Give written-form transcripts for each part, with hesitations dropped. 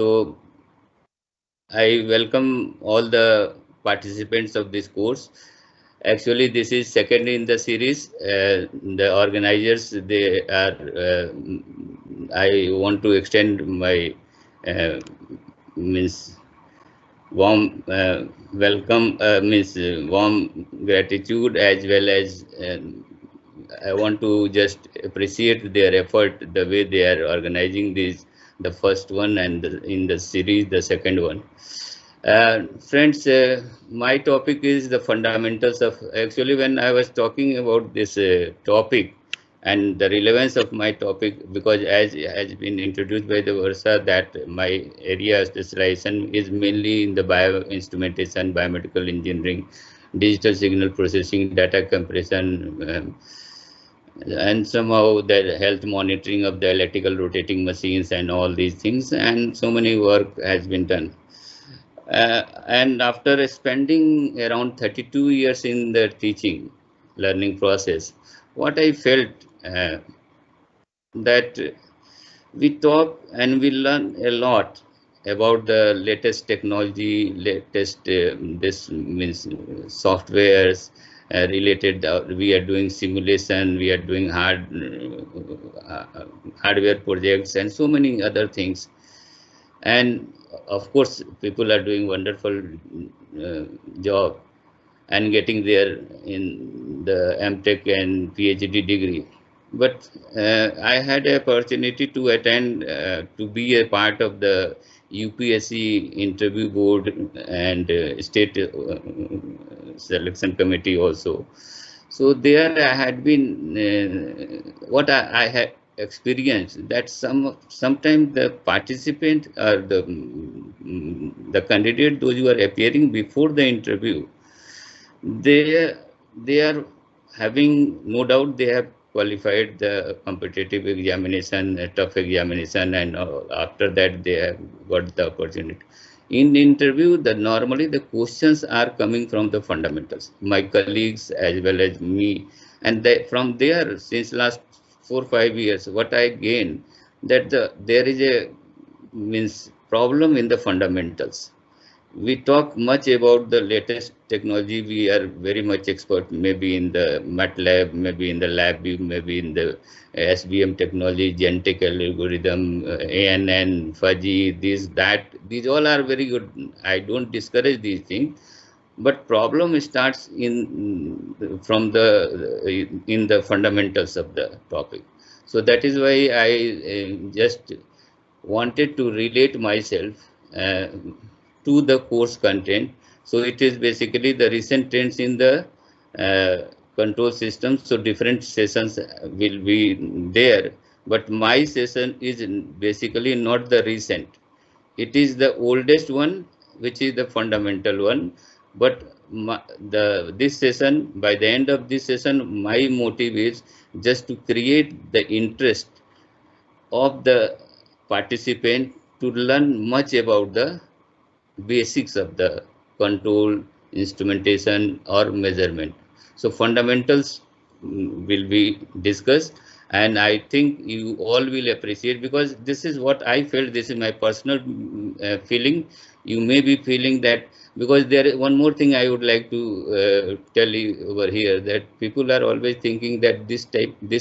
So I welcome all the participants of this course. Actually, this is second in the series. The organizers, they are. I want to extend my uh, means warm welcome, means warm gratitude, as well as I want to just appreciate their effort, the way they are organizing this, the first one, and in the series, the second one. Friends, my topic is the fundamentals of. Actually, when I was talking about this topic and the relevance of my topic, because as has been introduced by the Versa, that my area of specialization is mainly in the bioinstrumentation, biomedical engineering, digital signal processing, data compression, and somehow the health monitoring of the electrical rotating machines and all these things, and so many work has been done. And after spending around 32 years in the teaching learning process, what I felt that we talk and we learn a lot about the latest technology, latest this means softwares related. We are doing simulation, we are doing hardware projects, and so many other things. And of course, people are doing wonderful job and getting there in the MTech and PhD degree. But I had an opportunity to attend, to be a part of the UPSC interview board and state selection committee also. So there I had been what I had experienced, that sometimes the participant or the candidate, those who are appearing before the interview, they they are having, no doubt they have qualified the competitive examination, a tough examination, and after that they have got the opportunity. In the interview, the normally the questions are coming from the fundamentals. My colleagues as well as me, and from there, since last 4 5 years, what I gained, that there is a means problem in the fundamentals. We talk much about the latest technology. We are very much expert, maybe in the MATLAB, maybe in the LabVIEW, maybe in the SBM technology, genetic algorithm, ANN, fuzzy, this, that. These all are very good. I don't discourage these things, but problem starts in from the in the fundamentals of the topic. So that is why I just wanted to relate myself to the course content. So it is basically the recent trends in the control system. So different sessions will be there, but my session is basically not the recent. It is the oldest one, which is the fundamental one. But this session, by the end of this session, my motive is just to create the interest of the participant to learn much about the basics of the control, instrumentation, or measurement. So fundamentals will be discussed, and I think you all will appreciate, because this is what I felt. This is my personal feeling. You may be feeling that, because there is one more thing I would like to tell you over here, that people are always thinking that this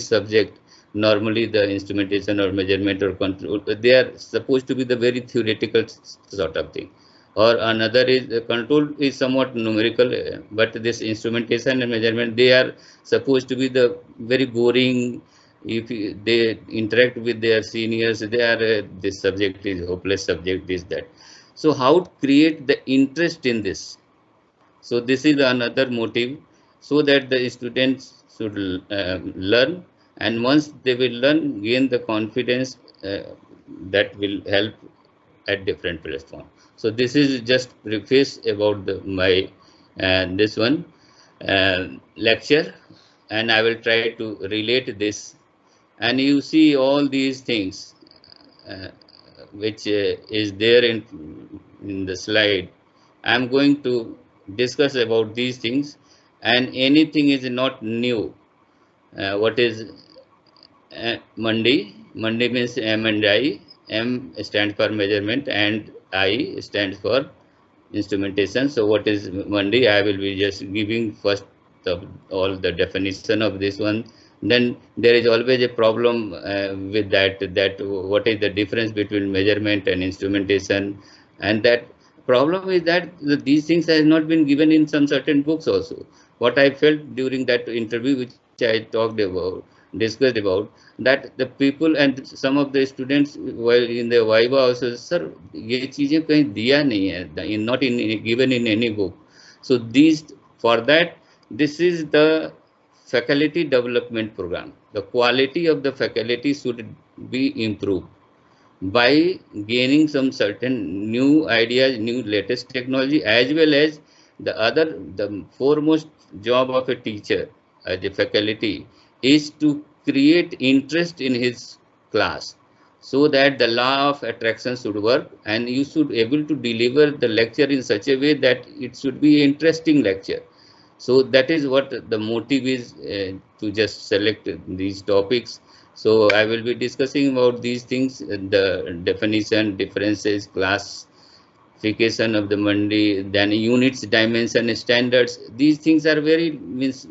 subject, normally the instrumentation or measurement or control, they are supposed to be the very theoretical sort of thing, or another is control is somewhat numerical, but this instrumentation and measurement, they are supposed to be the very boring. If they interact with their seniors, they are this subject is hopeless subject, this, that. So how to create the interest in this? So this is another motive, so that the students should learn, and once they will learn, gain the confidence, that will help at different platforms. So this is just preface about my this one lecture, and I will try to relate this. And you see all these things uh, which is there in the slide. I am going to discuss about these things, and anything is not new. What is Monday? Monday means M and I, M stands for measurement and I stands for instrumentation. So what is Monday? I will be just giving first all the definition of this one. Then there is always a problem with that what is the difference between measurement and instrumentation, and that problem is that these things has not been given in some certain books also. What I felt during that interview which I talked about, discussed about, that the people and some of the students while in the viva also, sir, ये चीजें कहीं दिया नहीं है, not in given in any book. So these, for that, this is the faculty development program. The quality of the faculty should be improved by gaining some certain new ideas, new latest technology, as well as the foremost job of a teacher as a faculty is to create interest in his class, so that the law of attraction should work and you should able to deliver the lecture in such a way that it should be an interesting lecture. So that is what the motive is, to just select these topics. So I will be discussing about these things, the definition, differences, classification of the Monday, then units, dimension, standards. These things are very, means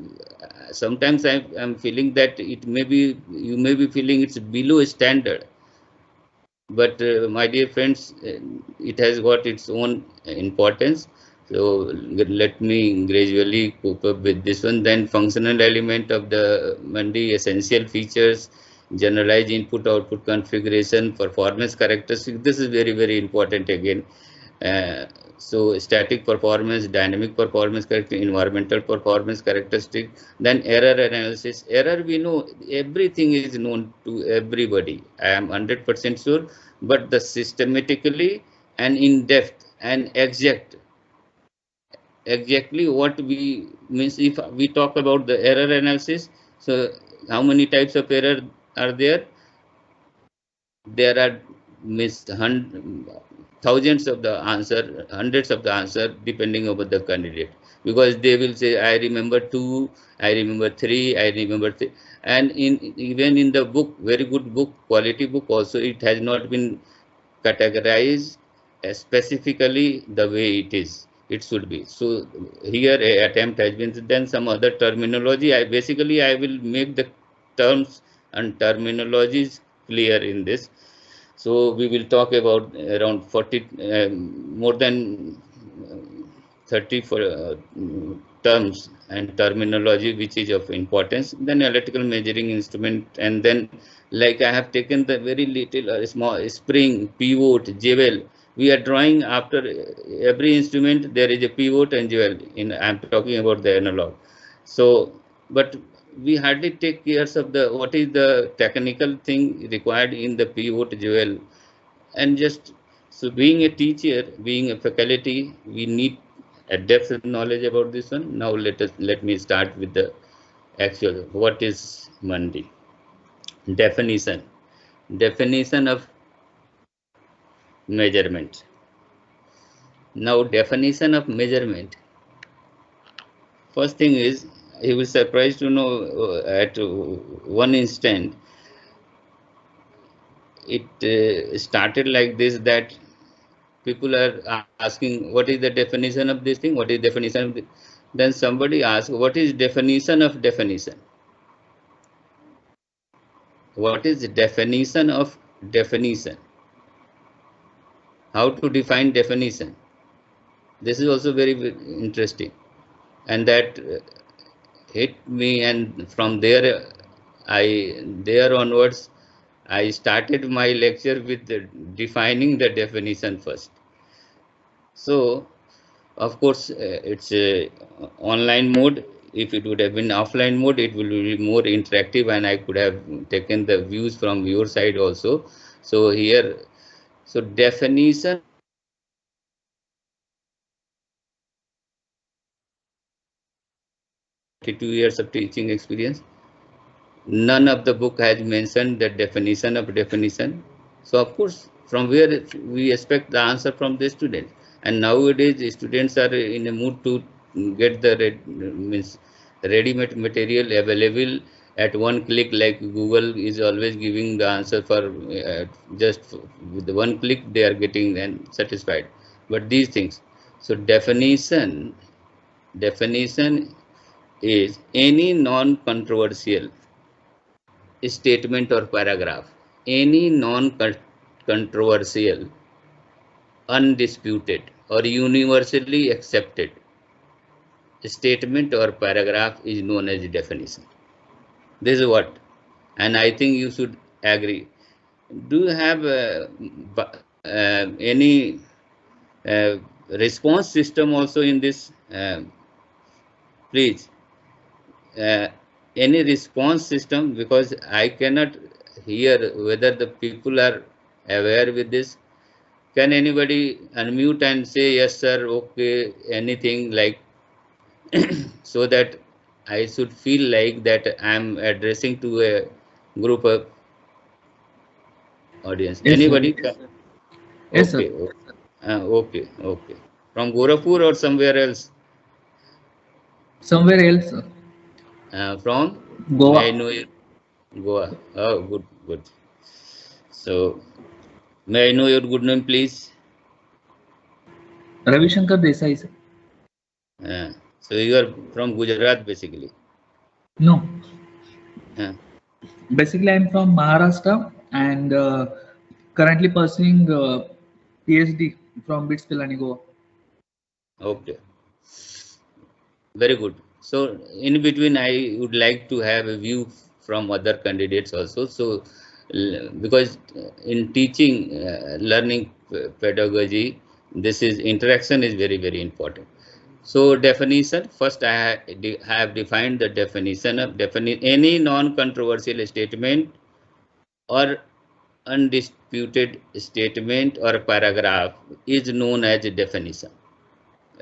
sometimes I am feeling that it may be, you may be feeling it's below standard. But my dear friends, it has got its own importance. So let me gradually cope up with this one. Then functional element of the Monday, essential features, generalized input output configuration, performance characteristics. This is very, very important again. So static performance, dynamic performance characteristic, environmental performance characteristic, then error analysis. Error, we know, everything is known to everybody, I am 100% sure, but the systematically and in depth and exactly what we means, if we talk about the error analysis, so how many types of error are there? There are thousands of the answer, hundreds of the answer, depending upon the candidate, because they will say, I remember 2, I remember 3, I remember 3. And even in the book, very good book, quality book also, it has not been categorized specifically the way it should be. So here a attempt has been done, some other terminology. I will make the terms and terminologies clear in this. So we will talk about around 40, more than 30 for terms and terminology which is of importance. Then electrical measuring instrument, and then like I have taken the very little small spring, pivot, jewel. We are drawing after every instrument there is a pivot and jewel. I'm talking about the analog. So, but we hardly take care of the what is the technical thing required in the pivot, jewel, and just so being a teacher, being a faculty, we need a depth of knowledge about this one. Now let me start with the actual what is Monday. Definition of measurement. Now definition of measurement. First thing is, he will surprised to know at one instant it started like this, that people are asking what is the definition of this thing, what is definition of this? Then somebody asked, what is definition of definition? What is the definition of definition? How to define definition? This is also very, very interesting, and that hit me, and from there onwards I started my lecture with defining the definition first. So of course it's a online mode. If it would have been offline mode, it will be more interactive and I could have taken the views from your side also. So here, so definition 32 years of teaching experience. None of the book has mentioned the definition of definition. So of course, from where we expect the answer from the student. And nowadays, the students are in a mood to get the ready-made material available at one click, like Google is always giving the answer for just with the one click they are getting then satisfied. But these things, so definition is any non-controversial statement or paragraph, any non-controversial, undisputed or universally accepted statement or paragraph is known as definition. This is what, and I think you should agree. Do you have any response system also in this? Please, any response system, because I cannot hear whether the people are aware with this. Can anybody unmute and say yes, sir, okay, anything like so that I should feel like that I am addressing to a group of audience. Yes, sir. Anybody? Yes, sir. Okay, okay, okay. From Gorakhpur or somewhere else? Somewhere else, sir. From? Goa. May I know you? Goa. Oh, good, good. So, may I know your good name, please? Ravi Shankar Desai, sir. So you are from Gujarat, basically. No. Uh, Basically, I'm from Maharashtra and currently pursuing PhD from BITS Pilani, Goa. okay. Very good. So in between, I would like to have a view from other candidates also. So because in teaching, learning pedagogy, this is interaction is very, very important. So definition, first I have defined the definition of any non-controversial statement or undisputed statement or paragraph is known as a definition.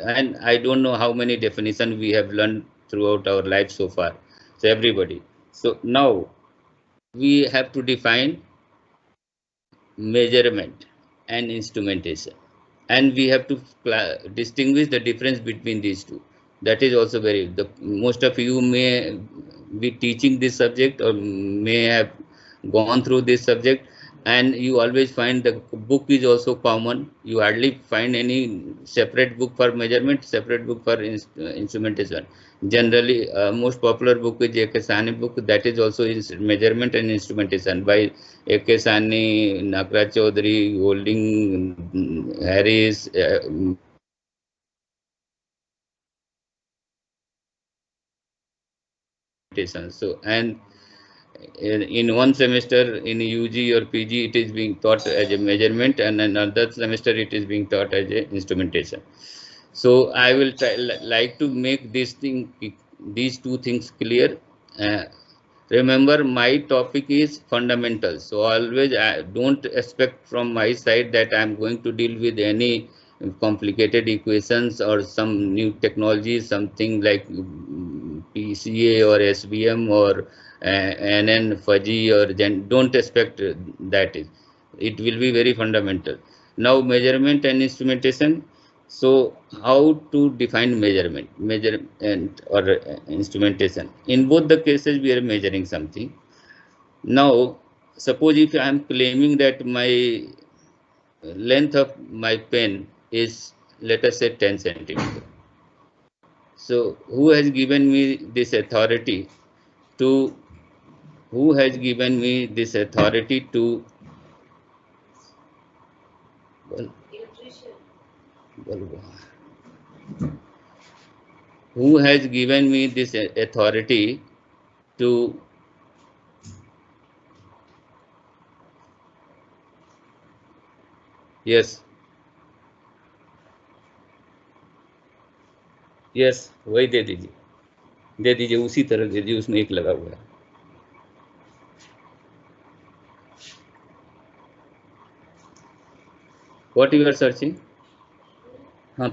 And I don't know how many definitions we have learned throughout our life so far. So everybody. So now we have to define measurement and instrumentation, and we have to distinguish the difference between these two. That is also very, the most of you may be teaching this subject or may have gone through this subject, and you always find the book is also common. You hardly find any separate book for measurement, separate book for instrumentation. Generally, most popular book is A.K. Sani book, that is also is measurement and instrumentation by A.K. Sani, Nagraj Chaudhary, Golding, Harris, so, and in one semester in UG or PG, it is being taught as a measurement, and another semester it is being taught as a instrumentation. So I will try, like to make these two things clear. Uh, Remember, my topic is fundamentals. So always don't expect from my side that I'm going to deal with any complicated equations or some new technology, something like PCA or SBM or NN fuzzy or don't expect that is. It will be very fundamental. Now measurement and instrumentation. So how to define measurement or instrumentation? In both the cases, we are measuring something. Now, suppose if I am claiming that my length of my pen is, let us say, 10 centimeter. So who has given me this authority to, who has given me this authority to, well, who has given me this authority to yes, yes वही दे दीजिए उसी तरह दे दीजिए, उसमें एक लगा हुआ है. What you are searching? Huh.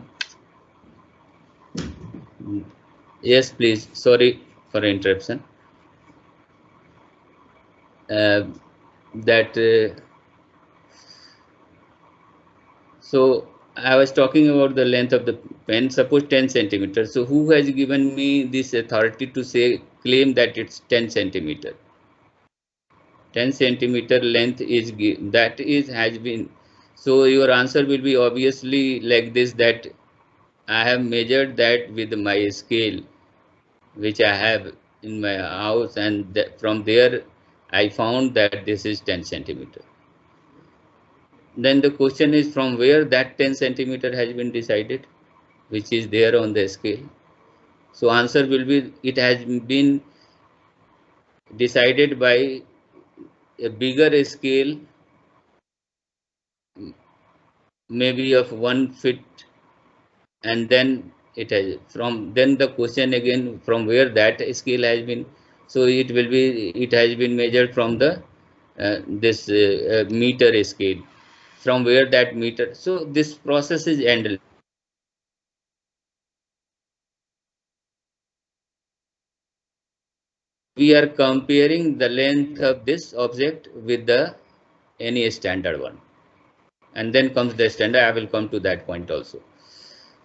Yes, please. Sorry for interruption. So I was talking about the length of the pen. Suppose 10 centimeters. So who has given me this authority to say claim that it's 10 centimeter. 10 centimeter length is that is has been. So your answer will be obviously like this, that I have measured that with my scale which I have in my house, and from there I found that this is 10 centimeter. Then the question is from where that 10 centimeter has been decided, which is there on the scale. So answer will be it has been decided by a bigger scale, maybe of 1 foot, and then it has from then the question again from where that scale has been. So it will be it has been measured from the this meter scale, from where that meter. So this process is endless. We are comparing the length of this object with the any standard one, and then comes the standard. I will come to that point also.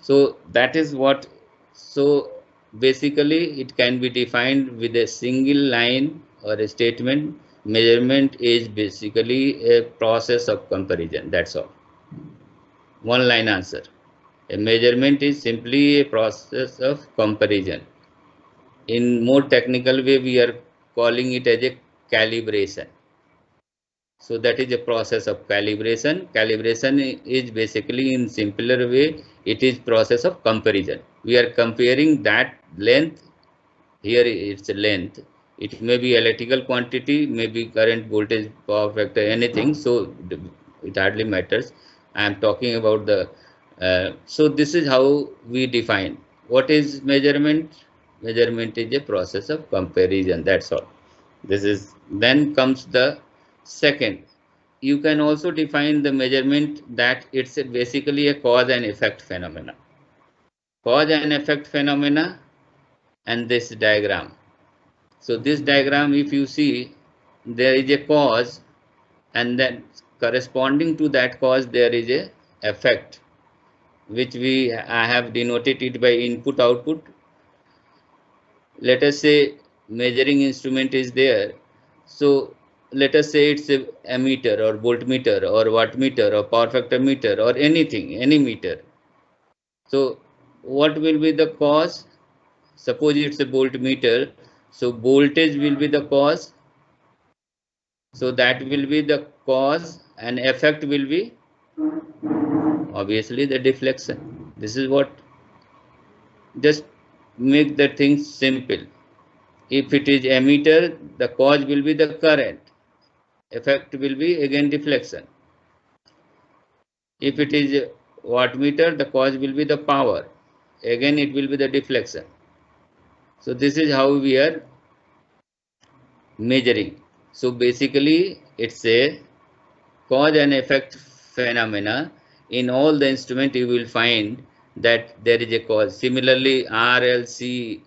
So that is what. So basically it can be defined with a single line or a statement. Measurement is basically a process of comparison. That's all. One line answer. A measurement is simply a process of comparison. In more technical way, we are calling it as a calibration. So that is a process of calibration. Calibration is basically in simpler way, it is process of comparison. We are comparing that length. Here it's a length. It may be electrical quantity, maybe current, voltage, power factor, anything. So it hardly matters. I am talking about the. So this is how we define what is measurement. Measurement is a process of comparison. That's all. This is then comes the second. You can also define the measurement that it's basically a cause and effect phenomena. Cause and effect phenomena, and this diagram. So this diagram, if you see, there is a cause, and then corresponding to that cause there is a effect, which I have denoted it by input output. Let us say measuring instrument is there. So let us say it's a ammeter or voltmeter or wattmeter or power factor meter or anything, any meter. So what will be the cause? Suppose it's a voltmeter. So voltage will be the cause. So that will be the cause, and effect will be obviously the deflection. This is what, just make the things simple. If it is ammeter, the cause will be the current. Effect will be again deflection. If it is wattmeter, the cause will be the power. Again it will be the deflection. So this is how we are measuring. So basically it's a cause and effect phenomena. In all the instrument you will find that there is a cause. Similarly RLC,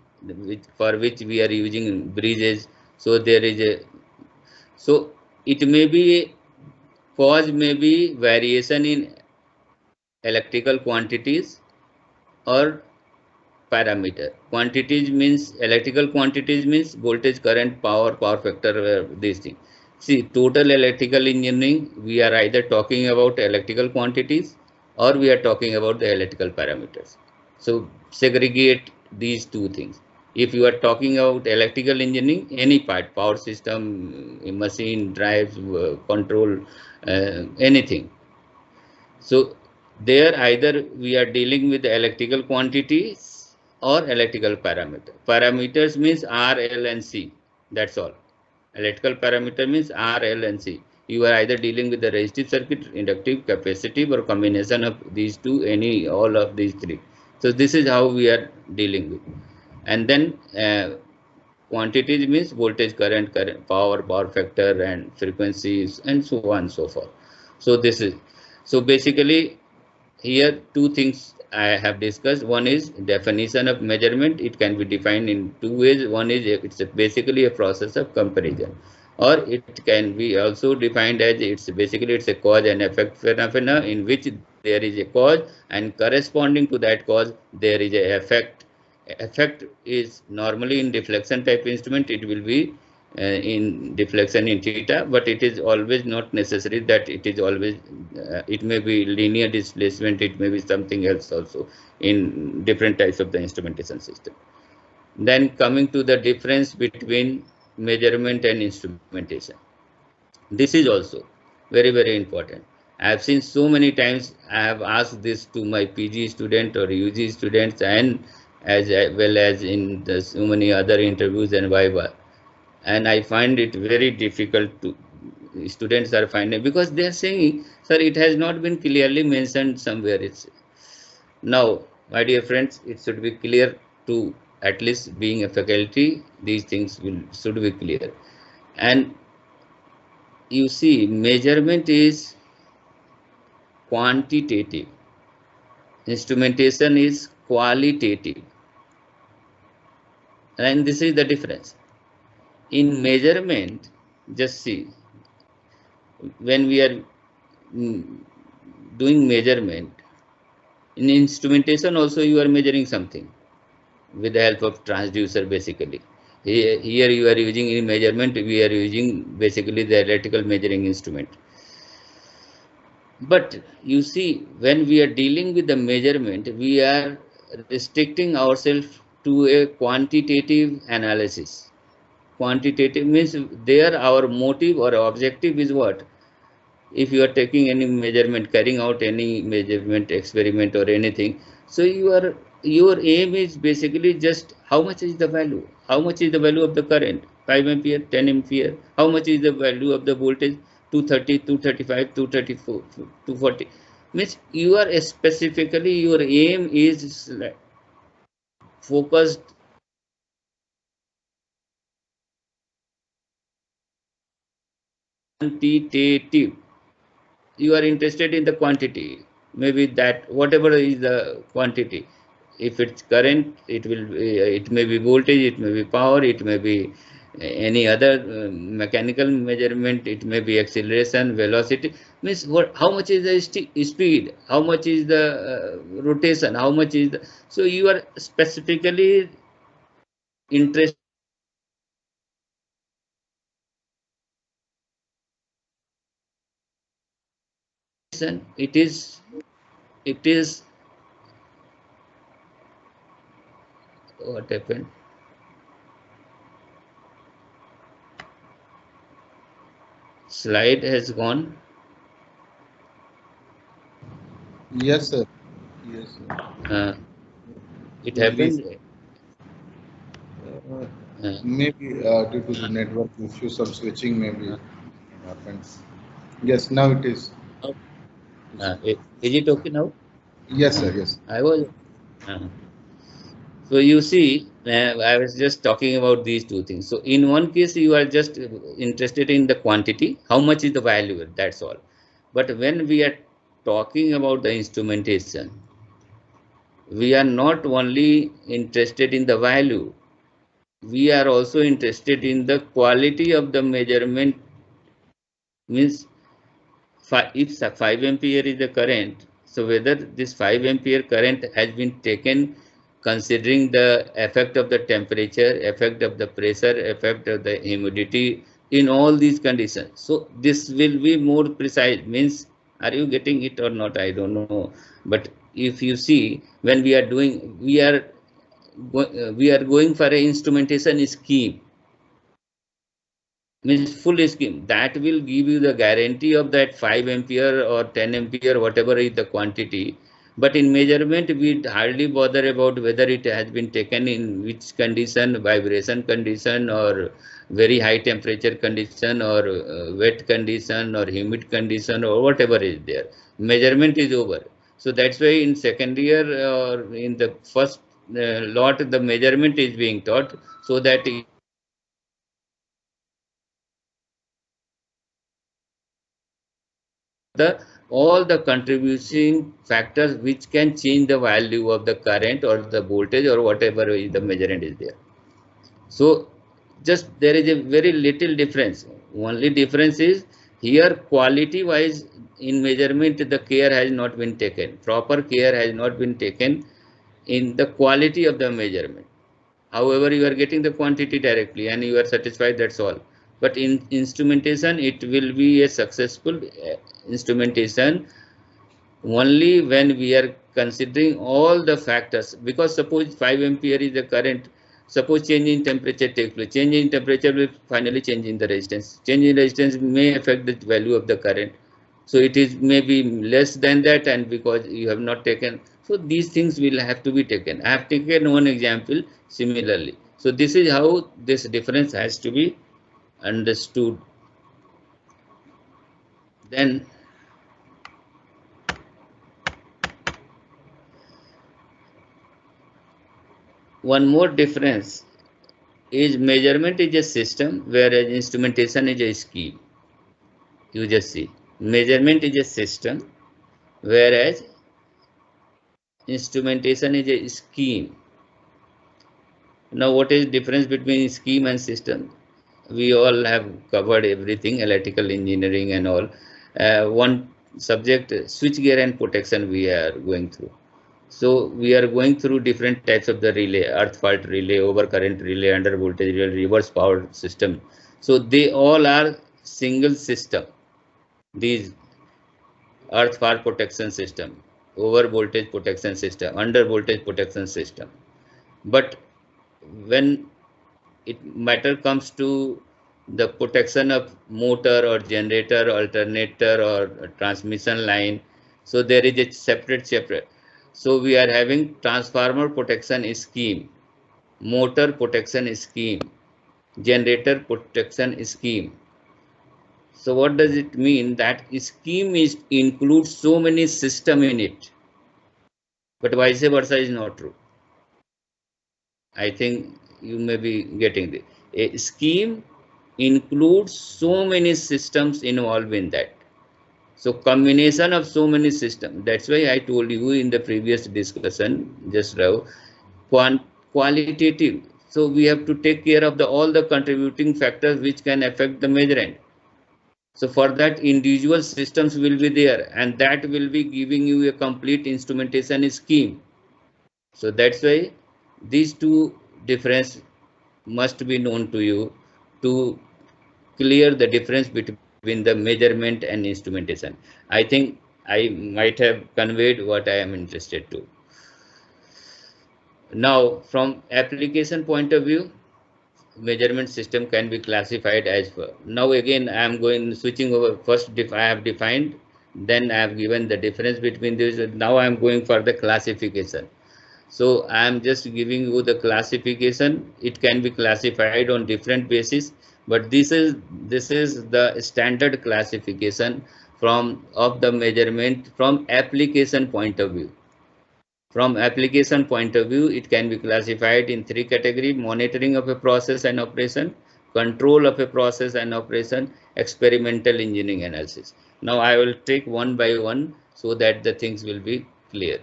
for which we are using bridges, so there is a, so it may be cause may be variation in electrical quantities or parameter. Quantities means electrical quantities means voltage, current, power, power factor, these things. See, total electrical engineering, we are either talking about electrical quantities or we are talking about the electrical parameters. So segregate these two things. If you are talking about electrical engineering, any part, power system, machine, drives, control, anything. So there either we are dealing with the electrical quantities or electrical parameter. Parameters means R, L and C. That's all. Electrical parameter means R, L and C. You are either dealing with the resistive circuit, inductive, capacitive, or combination of these two, any, all of these three. So this is how we are dealing with. And then quantities means voltage, current, power, power factor and frequencies and so on and so forth. So this is, so basically here two things I have discussed. One is definition of measurement. It can be defined in two ways. One is it's basically a process of comparison, or it can be also defined as it's basically it's a cause and effect phenomena in which there is a cause and corresponding to that cause there is a effect, effect is normally in deflection type instrument, it will be in deflection in theta, but it is always not necessary that it is always, it may be linear displacement, it may be something else also in different types of the instrumentation system. Then coming to the difference between measurement and instrumentation. This is also very important. I have seen so many times, I have asked this to my PG student or UG students, and as well as in the so many other interviews and viva, and I find it very difficult to, students are finding, because they are saying, sir, it has not been clearly mentioned somewhere. It's now, my dear friends, it should be clear to, at least being a faculty, these things will should be clear. And you see, measurement is quantitative, instrumentation is qualitative, and this is the difference. In measurement, just see, when we are doing measurement, in instrumentation also you are measuring something with the help of transducer basically. Here you are using, in measurement we are using basically the electrical measuring instrument. But you see, when we are dealing with the measurement, we are restricting ourselves to a quantitative analysis. Quantitative means there our motive or objective is what? If you are taking any measurement, carrying out any measurement experiment or anything, so your aim is basically just how much is the value, how much is the value of the current, 5 ampere, 10 ampere, how much is the value of the voltage, 230, 235, 234, 240. Means you are specifically, your aim is focused quantitative. You are interested in the quantity, maybe that whatever is the quantity. If it's current, it will be, it may be voltage, it may be power, it may be any other mechanical measurement, it may be acceleration, velocity. Means what, how much is the speed, how much is the rotation, how much is the, so you are specifically interested. It is what happened, slide has gone. Yes, sir. Yes, sir. uh, it Please. happened. Maybe due to the network issue, some switching maybe happens. Yes, now it is. Is it okay now? Yes, sir. Yes. I was. Uh, so you see, I was just talking about these two things. So in one case, you are just interested in the quantity, how much is the value, that's all. But when we are talking about the instrumentation, we are not only interested in the value, we are also interested in the quality of the measurement. Means if 5 ampere is the current, so whether this 5 ampere current has been taken considering the effect of the temperature, effect of the pressure, effect of the humidity, in all these conditions. So this will be more precise. Means, are you getting it or not? I don't know. But if you see, when we are doing, we are going for a instrumentation scheme, means full scheme, that will give you the guarantee of that 5 ampere or 10 ampere, whatever is the quantity. But in measurement, we hardly bother about whether it has been taken in which condition, vibration condition, or very high temperature condition, or wet condition, or humid condition, or whatever is there. Measurement is over. So that's why in second year or in the first lot, the measurement is being taught, so that the all the contributing factors which can change the value of the current or the voltage or whatever is the measurement is there. So just there is a very little difference. Only difference is here, quality wise, in measurement the care has not been taken, proper care has not been taken in the quality of the measurement. However, you are getting the quantity directly and you are satisfied, that's all. But in instrumentation, it will be a successful instrumentation only when we are considering all the factors. Because suppose 5 ampere is the current, suppose change in temperature takes place. Change in temperature will finally change in the resistance. Change in resistance may affect the value of the current. So it is maybe less than that, and because you have not taken, so these things will have to be taken. I have taken one example similarly. So this is how this difference has to be understood. Then one more difference is measurement is a system, whereas instrumentation is a scheme. You just see, measurement is a system, whereas instrumentation is a scheme. Now, what is the difference between scheme and system? We all have covered everything, electrical engineering and all. One subject, switchgear and protection, we are going through. So we are going through different types of the relay, earth fault relay, overcurrent relay, under voltage relay, reverse power system. So they all are single system. These earth fault protection system, over voltage protection system, under voltage protection system. But when it matter comes to the protection of motor or generator, alternator or transmission line, so there is a separate. So we are having transformer protection scheme, motor protection scheme, generator protection scheme. So what does it mean? That scheme is includes so many system in it, but vice versa is not true. I think you may be getting this. A scheme includes so many systems involved in that. So combination of so many systems. That's why I told you in the previous discussion just now, qualitative. So we have to take care of all the contributing factors which can affect the measurement. So for that, individual systems will be there, and that will be giving you a complete instrumentation scheme. So that's why these two difference must be known to you to clear the difference between the measurement and instrumentation. I think I might have conveyed what I am interested to. Now, from application point of view, measurement system can be classified as per. Now again, I am going switching over. First, I have defined, then I have given the difference between these. Now I am going for the classification. So I am just giving you the classification. It can be classified on different basis, but this is the standard classification of the measurement from application point of view. From application point of view, it can be classified in three categories: monitoring of a process and operation, control of a process and operation, experimental engineering analysis. Now I will take one by one so that the things will be clear.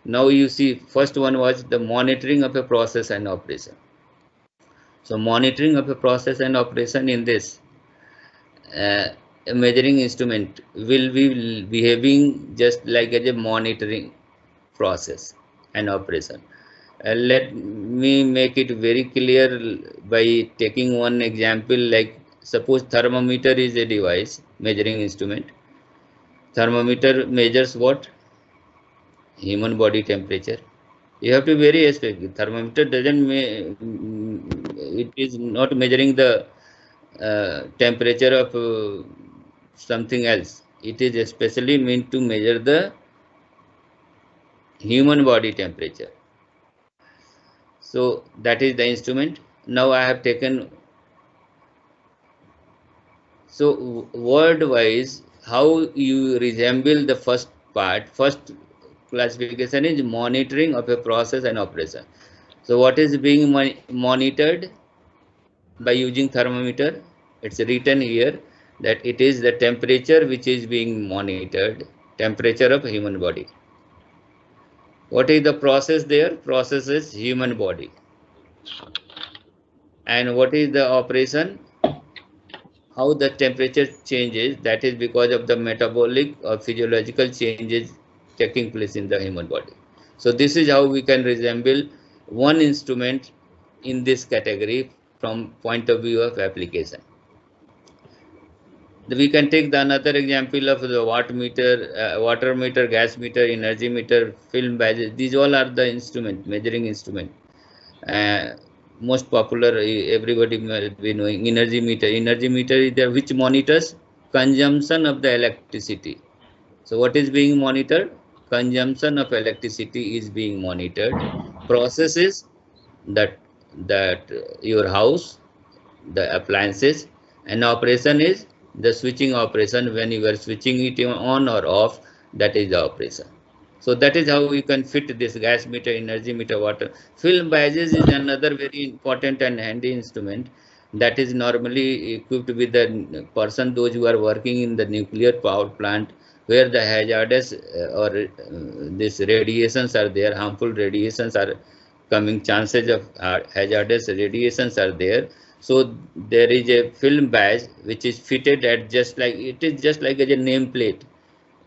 Now you see, first one was the monitoring of a process and operation. So monitoring of a process and operation, in this a measuring instrument will be behaving just like as a monitoring process and operation. Let me make it very clear by taking one example, like suppose thermometer is a device, measuring instrument. Thermometer measures what? Human body temperature. You have to be very specific. Thermometer doesn't it is not measuring the temperature of something else. It is especially meant to measure the human body temperature. So that is the instrument. Now I have taken, so word wise, how you resemble the first part. First classification is monitoring of a process and operation. So what is being monitored by using thermometer? It's written here that it is the temperature which is being monitored, temperature of human body. What is the process there? Process is human body. And what is the operation? How the temperature changes, that is because of the metabolic or physiological changes taking place in the human body. So this is how we can resemble one instrument in this category from point of view of application. We can take the another example of the watt meter, water meter, gas meter, energy meter, film badges. These all are the instrument, measuring instrument. Most popular, everybody must be knowing energy meter. Energy meter is there which monitors consumption of the electricity. So what is being monitored? Consumption of electricity is being monitored. Processes that your house, the appliances, and operation is the switching operation. When you are switching it on or off, that is the operation. So that is how we can fit this gas meter, energy meter, water. Film badges is another very important and handy instrument that is normally equipped with the person, those who are working in the nuclear power plant, where the hazardous or this radiations are there, harmful radiations are coming, chances of hazardous radiations are there. So there is a film badge which is fitted at just like, it is just like a nameplate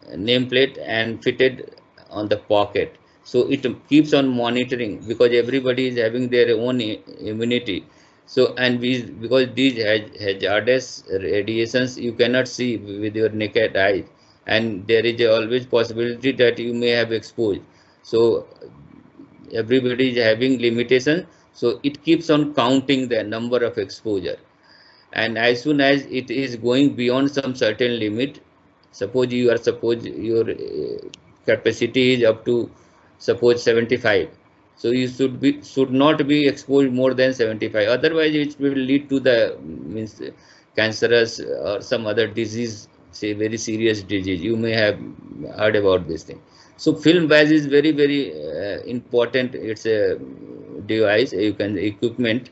and fitted on the pocket. So it keeps on monitoring because everybody is having their own immunity. So and we, because these hazardous radiations you cannot see with your naked eye, and there is always possibility that you may have exposed. So everybody is having limitation, so it keeps on counting the number of exposure, and as soon as it is going beyond some certain limit, suppose your capacity is up to suppose 75, so you should not be exposed more than 75, otherwise it will lead to the means cancerous or some other disease, say very serious disease. You may have heard about this thing. So film badge is very important. It's a device, you can equipment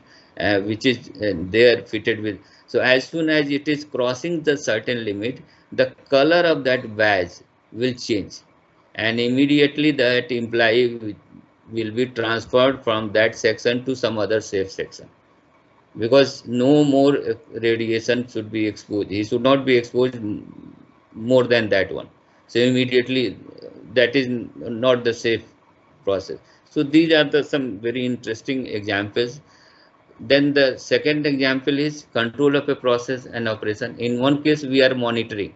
which is there fitted with. So as soon as it is crossing the certain limit, the color of that badge will change, and immediately that employee will be transferred from that section to some other safe section, because no more radiation should be exposed. He should not be exposed more than that one. So immediately that is not the safe process. So these are the some very interesting examples. Then the second example is control of a process and operation. In one case we are monitoring,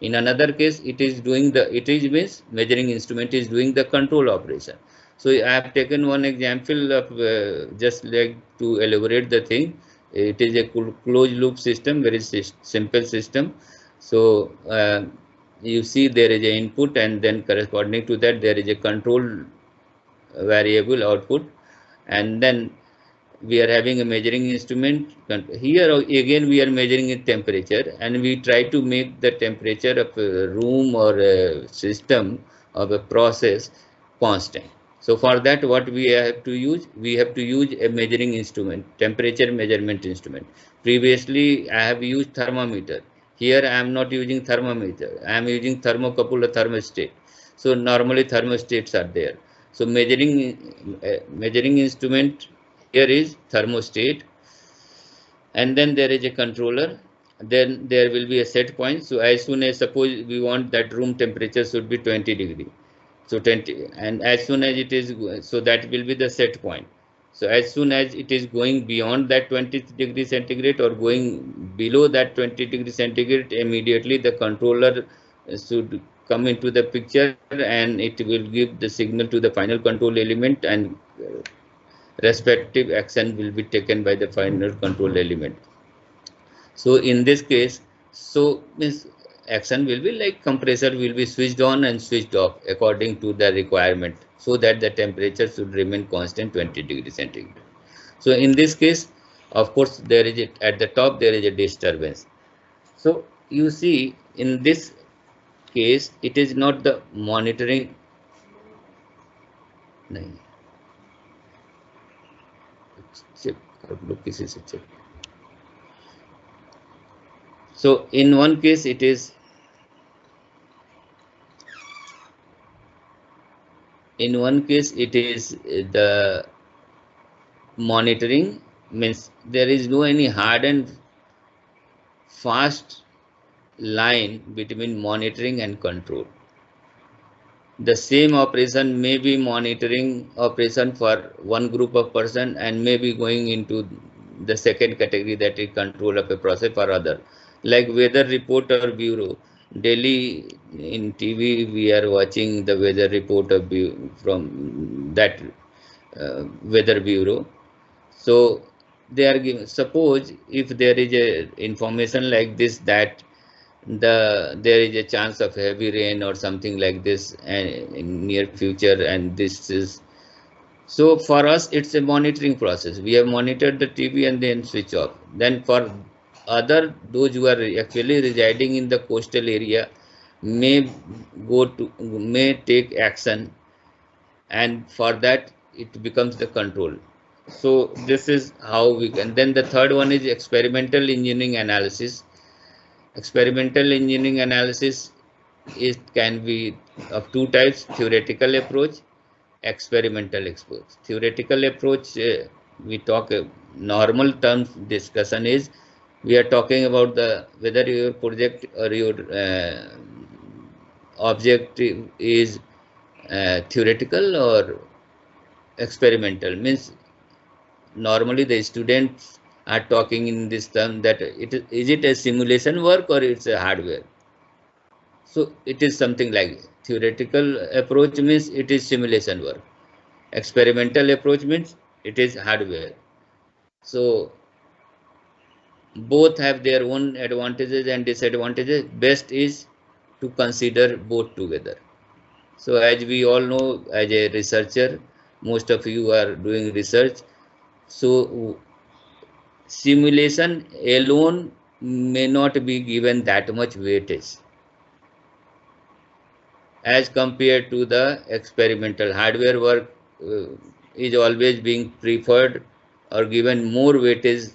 in another case it is doing the, it is means measuring instrument is doing the control operation. So I have taken one example of just like to elaborate the thing. It is a closed loop system, very simple system. So you see there is a input, and then corresponding to that there is a control variable output, and then we are having a measuring instrument. Here again we are measuring a temperature, and we try to make the temperature of a room or a system of a process constant. So for that what we have to use? We have to use a measuring instrument, temperature measurement instrument. Previously I have used thermometer. Here I am not using thermometer, I am using thermocouple or thermostat. So normally thermostats are there. So measuring instrument here is thermostat, and then there is a controller, then there will be a set point. So as soon as suppose we want that room temperature should be 20 degree, so 20, and as soon as it is, so that will be the set point. So as soon as it is going beyond that 20 degree centigrade or going below that 20 degree centigrade, immediately the controller should come into the picture, and it will give the signal to the final control element, and respective action will be taken by the final control element. So in this case, so means action will be like compressor will be switched on and switched off according to the requirement, so that the temperature should remain constant 20 degree centigrade. So in this case, of course, there is at the top there is a disturbance. So you see in this case it is not the monitoring. So in one case it is, the monitoring, means there is no any hard and fast line between monitoring and control. the same operation may be monitoring operation for one group of person and may be going into the second category, that is control of a process for other, like weather report or bureau. Daily in TV we are watching the weather report of from that weather bureau. So they are giving, suppose if there is a information like this, that there is a chance of heavy rain or something like this in near future, and this is, so for us it's a monitoring process. We have monitored the TV and then switch off. Then for other, those who are actually residing in the coastal area may may take action, and for that it becomes the control. So this is how we can. Then the third one is experimental engineering analysis. Experimental engineering analysis can be of two types: theoretical approach, experimental approach. Theoretical approach, we talk normal terms discussion is, we are talking about the whether your project or your objective is theoretical or experimental. Means normally the students are talking in this term that is it a simulation work or it's a hardware. So it is something like theoretical approach means it is simulation work. Experimental approach means it is hardware. So both have their own advantages and disadvantages. Best is to consider both together. So as we all know, as a researcher, most of you are doing research. So simulation alone may not be given that much weightage as compared to the experimental. Hardware work is always being preferred or given more weightage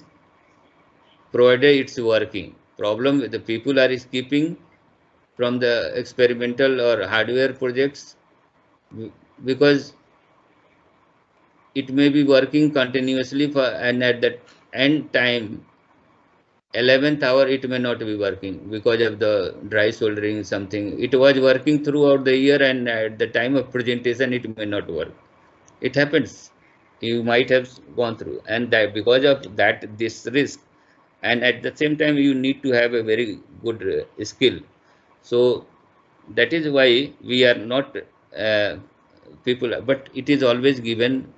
provided it's working. Problem with the people are skipping from the experimental or hardware projects because it may be working continuously for, and at the end time 11th hour it may not be working because of the dry soldering something. It was working throughout the year, and at the time of presentation it may not work. It happens. You might have gone through, and that because of that this risk, and at the same time you need to have a very good skill. So that is why we are not people, but it is always given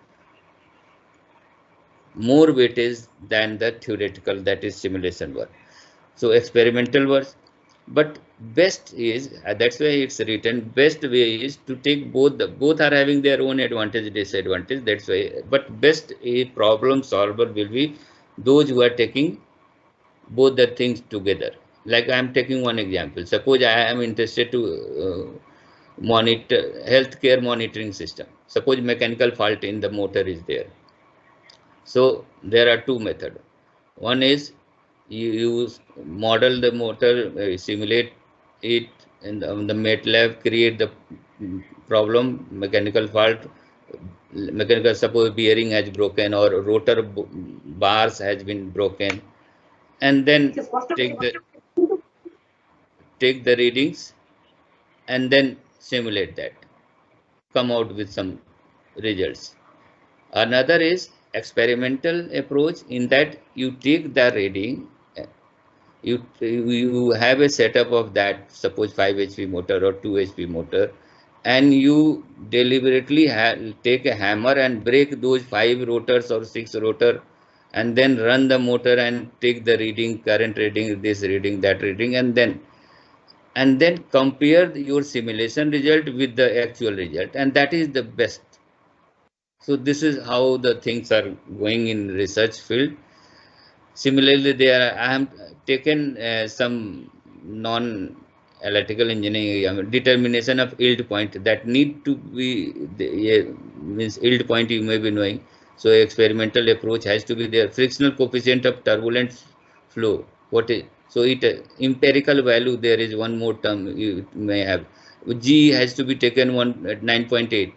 more weightage than the theoretical, that is simulation work. So experimental work, but best is that's why it's written best way is to take both. Both are having their own advantage disadvantage, that's why, but best a problem solver will be those who are taking both the things together. Like I am taking one example. Suppose I am interested to monitor healthcare monitoring system. Suppose mechanical fault in the motor is there. So there are two methods. One is you use model the motor, simulate it in the MATLAB, create the problem, mechanical fault, mechanical, suppose bearing has broken or rotor bars has been broken, and then take the readings and then simulate that, come out with some results. Another is experimental approach, in that you take the reading, you have a setup of that, suppose 5 HP motor or 2 HP motor, and you deliberately take a hammer and break those 5 rotors or 6 rotor, and then run the motor and take the reading, current reading, this reading, that reading, and then compare your simulation result with the actual result, and that is the best. So this is how the things are going in research field. Similarly, I have taken some non-electrical engineering determination of yield point that need to be means yield point you may be knowing. So experimental approach has to be there. Frictional coefficient of turbulent flow. What is so it empirical value? There is one more term you may have. G has to be taken 9.8.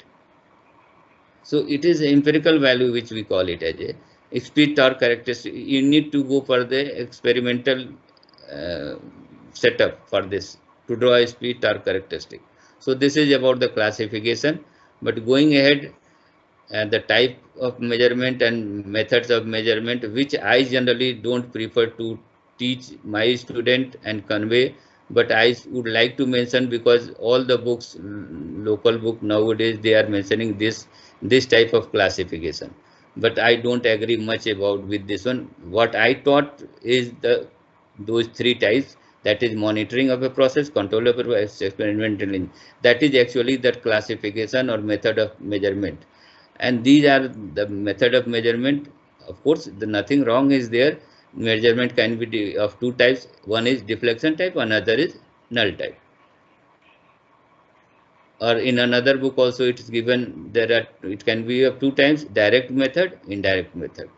So it is empirical value which we call it as a speed torque characteristic. You need to go for the experimental setup for this to draw a speed torque characteristic. So this is about the classification. But going ahead, the type of measurement and methods of measurement, which I generally don't prefer to teach my student and convey, but I would like to mention, because all the books, local book nowadays, they are mentioning this type of classification, but I don't agree much about with this one. What I taught is those three types, that is monitoring of a process, control of a process, experimental. That is actually that classification or method of measurement, and these are the method of measurement. Of course, nothing wrong is there. Measurement can be of two types. One is deflection type, another is null type. Or in another book also it is given, it can be of two types: direct method, indirect method.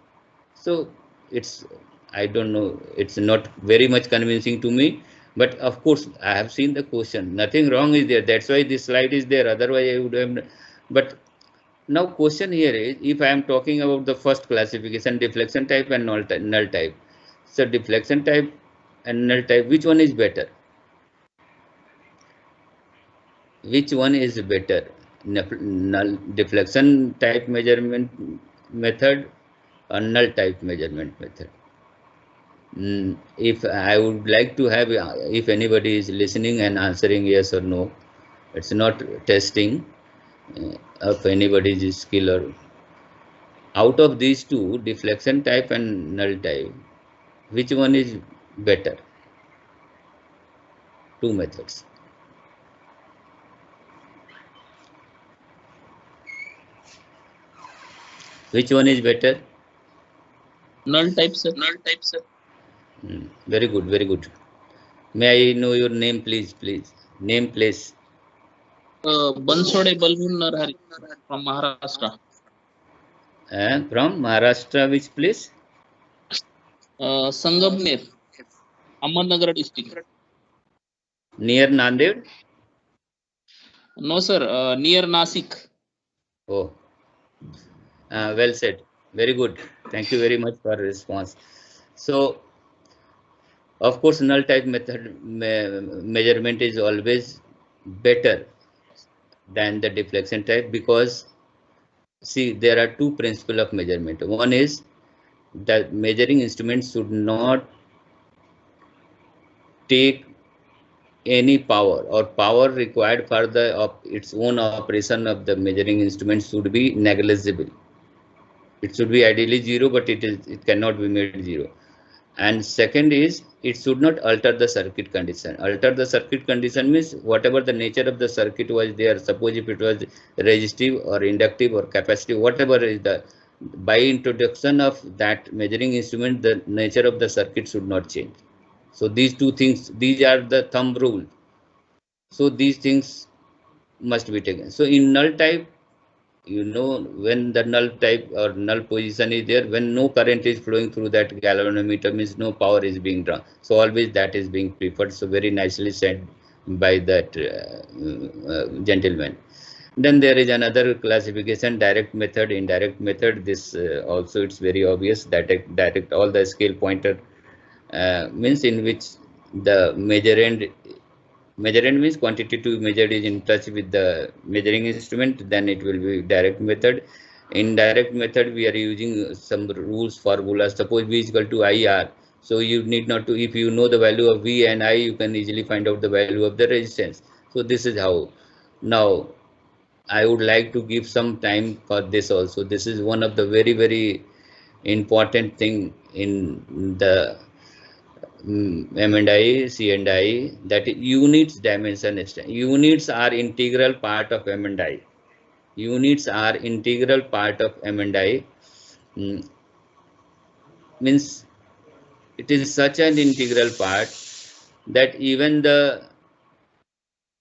So it's, I don't know, it's not very much convincing to me. But of course, I have seen the question. Nothing wrong is there. That's why this slide is there. Otherwise, I would have. But now question here is, if I am talking about the first classification, deflection type and null type. So deflection type and null type, which one is better? Which one is better? Null deflection type measurement method or null type measurement method? If I would like to have, if anybody is listening and answering yes or no, it's not testing of anybody's skill. Or out of these two, deflection type and null type, which one is better? Two methods. Which one is better? Null type, sir. Null type, sir. Very good, very good. May I know your name, please? Name, please. Bansode Balvin Narhari from Maharashtra. From Maharashtra, which place? Sangamner, Ahmednagar district. Near Nanded? No, sir. Near Nasik. Oh, well said. Very good. Thank you very much for the response. So, of course, null type method measurement is always better than the deflection type, because see, there are two principles of measurement. One is that measuring instruments should not take any power, or power required for its own operation of the measuring instrument should be negligible. It should be ideally zero, but it cannot be made zero. And second is, it should not alter the circuit condition. Alter the circuit condition means whatever the nature of the circuit was there. Suppose if it was resistive or inductive or capacitive, whatever is the, by introduction of that measuring instrument, the nature of the circuit should not change. So these two things, these are the thumb rule. So these things must be taken. So in null type, you know, when the null type or null position is there, when no current is flowing through that galvanometer, means no power is being drawn. So always that is being preferred. So very nicely said by that gentleman. Then there is another classification: direct method, indirect method. This also it's very obvious that direct, all the scale pointer means in which the measurand means quantity to be measured is in touch with the measuring instrument, then it will be direct method. Indirect method, we are using some rules, formulas. Suppose V is equal to IR. So you need not to, if you know the value of V and I, you can easily find out the value of the resistance. So this is how. Now, I would like to give some time for this also. This is one of the very, very important thing in the M&I, C&I, that units dimension extent. Units are integral part of M&I. Units are integral part of M&I. Means it is such an integral part that even the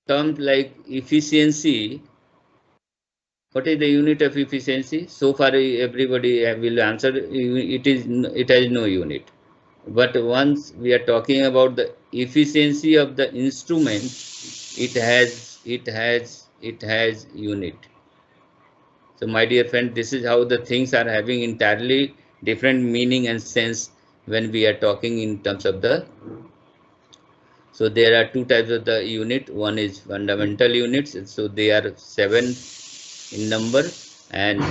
terms like efficiency, what is the unit of efficiency? So far everybody will answer, it has no unit. But once we are talking about the efficiency of the instrument, it has unit. So my dear friend, this is how the things are having entirely different meaning and sense when we are talking in terms of the So there are two types of the unit. One is fundamental units. So they are 7 in number, and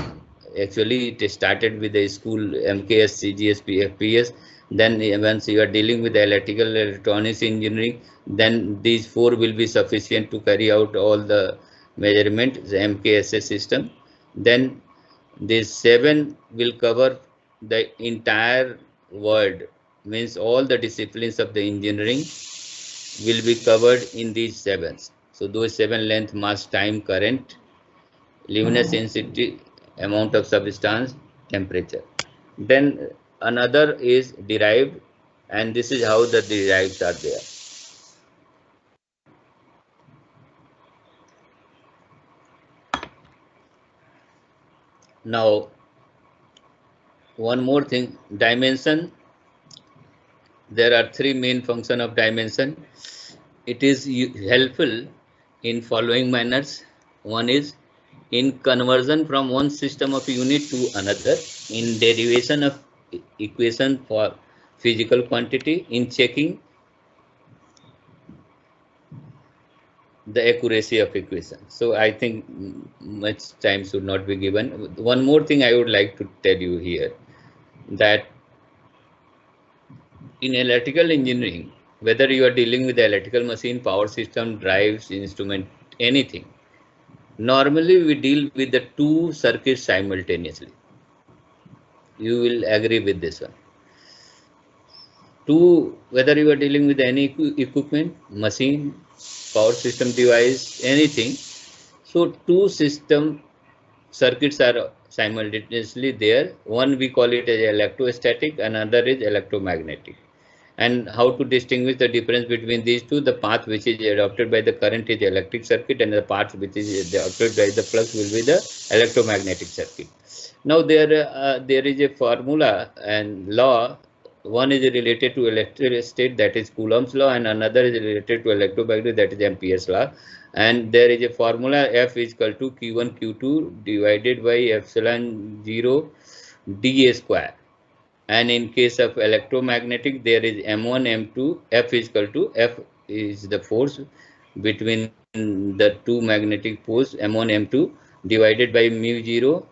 actually it started with the school MKS, CGS, PFPS. Then once you are dealing with electrical electronics engineering, then these 4 will be sufficient to carry out all the measurement, the MKSS system. Then these 7 will cover the entire world, means all the disciplines of the engineering will be covered in these 7s. So those 7: length, mass, time, current, luminous intensity, amount of substance, temperature. Then another is derived, and this is how the derived are there. Now, one more thing, dimension. There are 3 main functions of dimension. It is helpful in following manners. One is in conversion from one system of unit to another, in derivation of equation for physical quantity, in checking the accuracy of equation. So I think much time should not be given. One more thing I would like to tell you here, that in electrical engineering, whether you are dealing with the electrical machine, power system, drives, instrument, anything, normally we deal with the 2 circuits simultaneously. You will agree with this one. Whether you are dealing with any equipment, machine, power system device, anything, so 2 system circuits are simultaneously there. One we call it as electrostatic, another is electromagnetic. And how to distinguish the difference between these two? The path which is adopted by the current is the electric circuit, and the path which is adopted by the flux will be the electromagnetic circuit. Now there is a formula and law. One is related to electric state, that is Coulomb's law, and another is related to electromagnetic, that is Ampere's law. And there is a formula, F is equal to Q1 Q2 divided by epsilon 0 dA square. And in case of electromagnetic, there is M1 M2. F is equal to, F is the force between the 2 magnetic poles, M1 M2, divided by mu0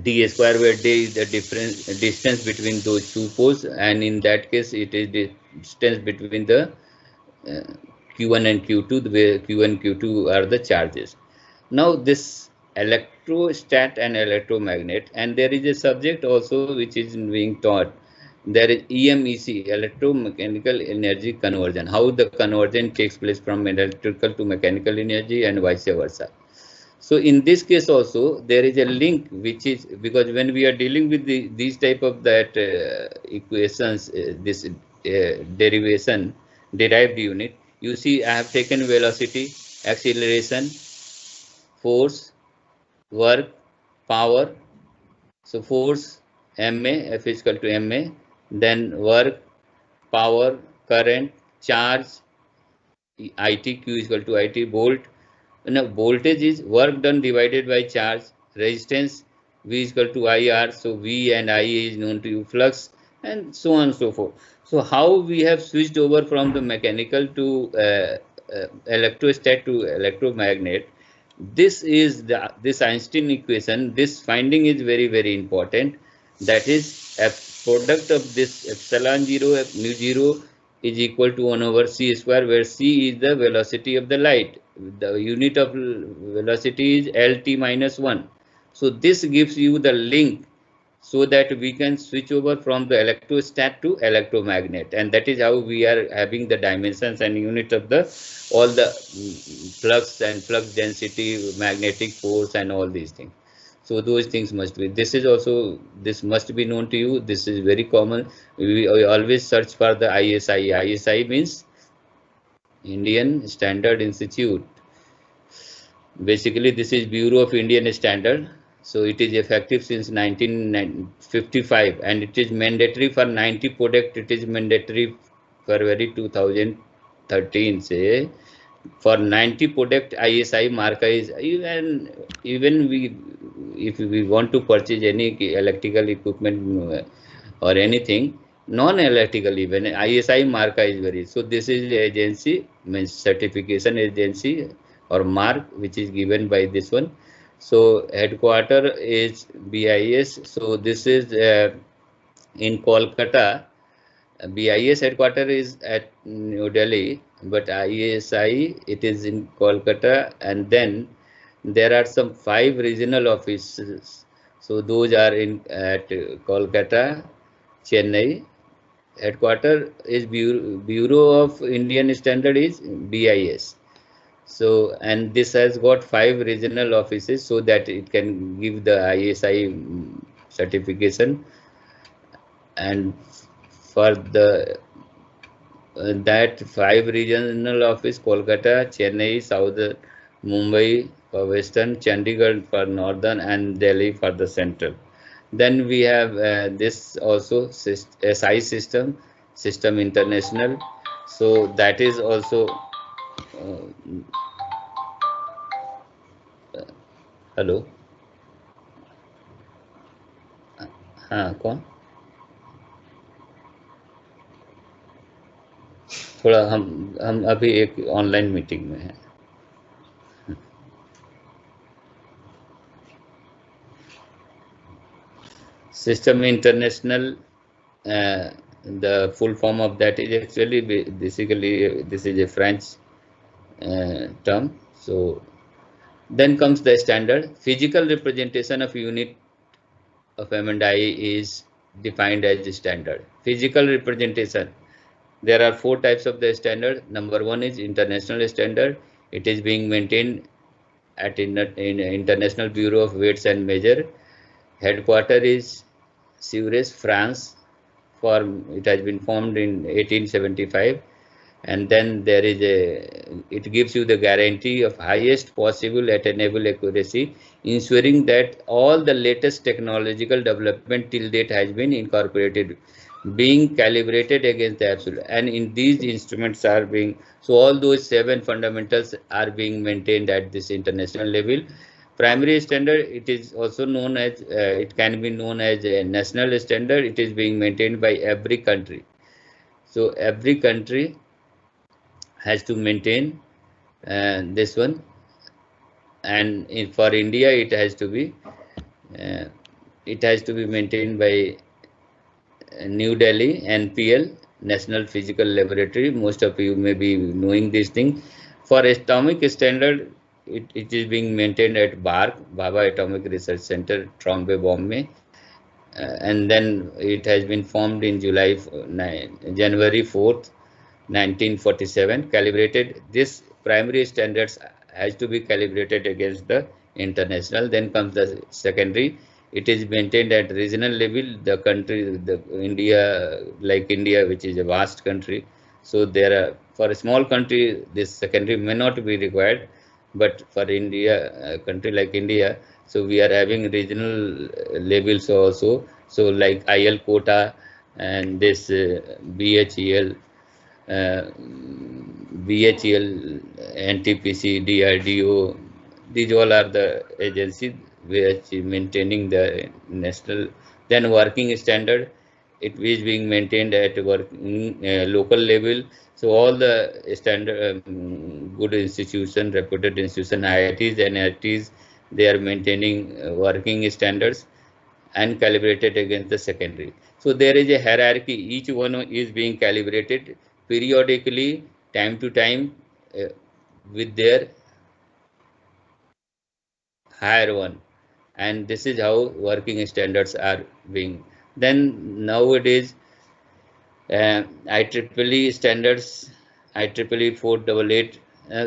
d square, where d is the distance between those 2 poles, and in that case it is the distance between the Q1 and Q2, where Q1 and Q2 are the charges. Now this electrostat and electromagnet, and there is a subject also which is being taught. There is EMEC, electromechanical energy conversion, how the conversion takes place from electrical to mechanical energy and vice versa. So in this case also there is a link, which is because when we are dealing with these type of that equations, this derivation, derived unit, you see I have taken velocity, acceleration, force, work, power. So force ma, F is equal to ma, then work, power, current, charge, it, q is equal to it, volt. Now voltage is work done divided by charge, resistance v is equal to ir, so v and I is known to you, flux, and so on and so forth. So how we have switched over from the mechanical to electrostat to electromagnet, this is this Einstein equation. This finding is very, very important. That is, a product of this epsilon 0 mu 0 is equal to 1 over c square, where c is the velocity of the light. The unit of velocity is lt minus 1. So this gives you the link so that we can switch over from the electrostat to electromagnet, and that is how we are having the dimensions and unit of the all the flux and flux density, magnetic force, and all these things. So those things must be, this is also, this must be known to you. This is very common. We always search for the ISI. ISI means Indian Standard Institute. Basically this is Bureau of Indian Standard. So it is effective since 1955, and it is mandatory for 90 product. It is mandatory February 2013 say for 90 product. ISI marker is, even we, if we want to purchase any electrical equipment or anything, non-electrical even ISI marka is very. So this is the agency, means certification agency or mark, which is given by this one. So headquarter is BIS. So this is in Kolkata. BIS headquarter is at New Delhi, but ISI it is in Kolkata, and then there are some 5 regional offices. So those are in at Kolkata, Chennai. Headquarter is Bureau of Indian Standard is BIS. So, and this has got 5 regional offices so that it can give the ISI certification. And for the that 5 regional office, Kolkata, Chennai, South, Mumbai for Western, Chandigarh for Northern, and Delhi for the Central. Then we have this also SI system, System International. So that is also hello हाँ कौन थोड़ा हम अभी एक online meeting में हैं System International, the full form of that is actually basically this is a French term. So then comes the standard. Physical representation of unit of M&I is defined as the standard. Physical representation. There are 4 types of the standard. Number 1 is international standard. It is being maintained at in International Bureau of Weights and Measure. Headquarter is Suez, France. It has been formed in 1875. And then there is it gives you the guarantee of highest possible attainable accuracy, ensuring that all the latest technological development till date has been incorporated, being calibrated against the absolute. And in these instruments are being, so all those 7 fundamentals are being maintained at this international level. Primary standard, it is also known as, it can be known as a national standard. It is being maintained by every country. So every country has to maintain this one, and for India it has to be maintained by New Delhi NPL, National Physical Laboratory. Most of you may be knowing this thing. For atomic standard, it is being maintained at Bhabha Atomic Research Center, Trombay, Bombay, and then it has been formed in January 4th 1947, calibrated. This primary standards has to be calibrated against the international. Then comes the secondary. It is maintained at regional level. The country, India, like India, which is a vast country. So there are, for a small country, this secondary may not be required, but for India, a country like India, so we are having regional levels also. So like IL quota and this BHEL. BHEL, NTPC, DRDO, these all are the agencies which is maintaining the national. Then working standard, it is being maintained at local level. So all the standard good institution, reputed institution, IITs, NITs, they are maintaining working standards and calibrated against the secondary. So there is a hierarchy. Each one is being calibrated periodically, time to time, with their higher one. And this is how working standards are being. Then nowadays, IEEE standards, IEEE 488.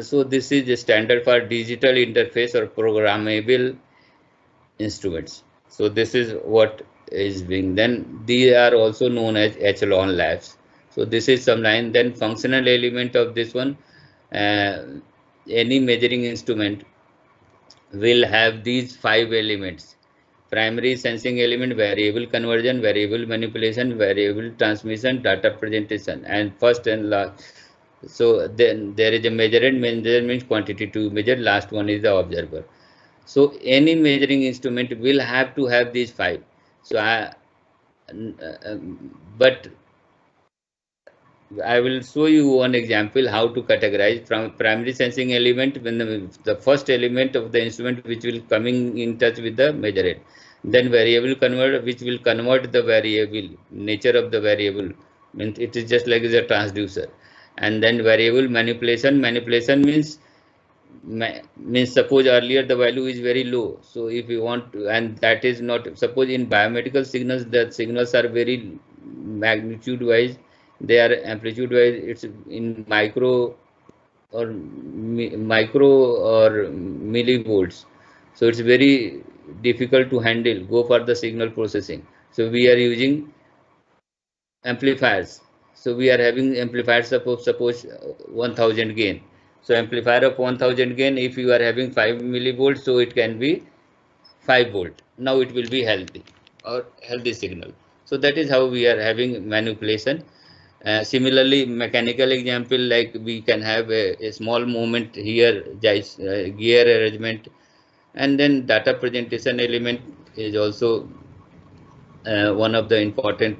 So this is the standard for digital interface or programmable instruments. So this is what is being. Then these are also known as echelon labs. So this is some line. Then functional element of this one, any measuring instrument will have these 5 elements: primary sensing element, variable conversion, variable manipulation, variable transmission, data presentation, and first and last. So then there is a measurement. Measurement quantity to measure. Last one is the observer. So any measuring instrument will have to have these 5. So but I will show you one example how to categorize from primary sensing element when the first element of the instrument which will coming in touch with the measurement. Then variable converter which will convert the variable nature of the variable, means it is just like a transducer. And then variable manipulation. Manipulation means suppose earlier the value is very low, so if you want to, and that is not, suppose in biomedical signals the signals are very magnitude wise, they are amplitude wise, it's in micro or millivolts, so it's very difficult to handle, go for the signal processing. So we are using amplifiers. So we are having amplifiers, suppose 1000 gain. So amplifier of 1000 gain, if you are having 5 millivolts, so it can be 5 volt. Now it will be healthy or healthy signal. So that is how we are having manipulation. Similarly, mechanical example, like we can have a small movement here, gear arrangement, and then data presentation element is also one of the important,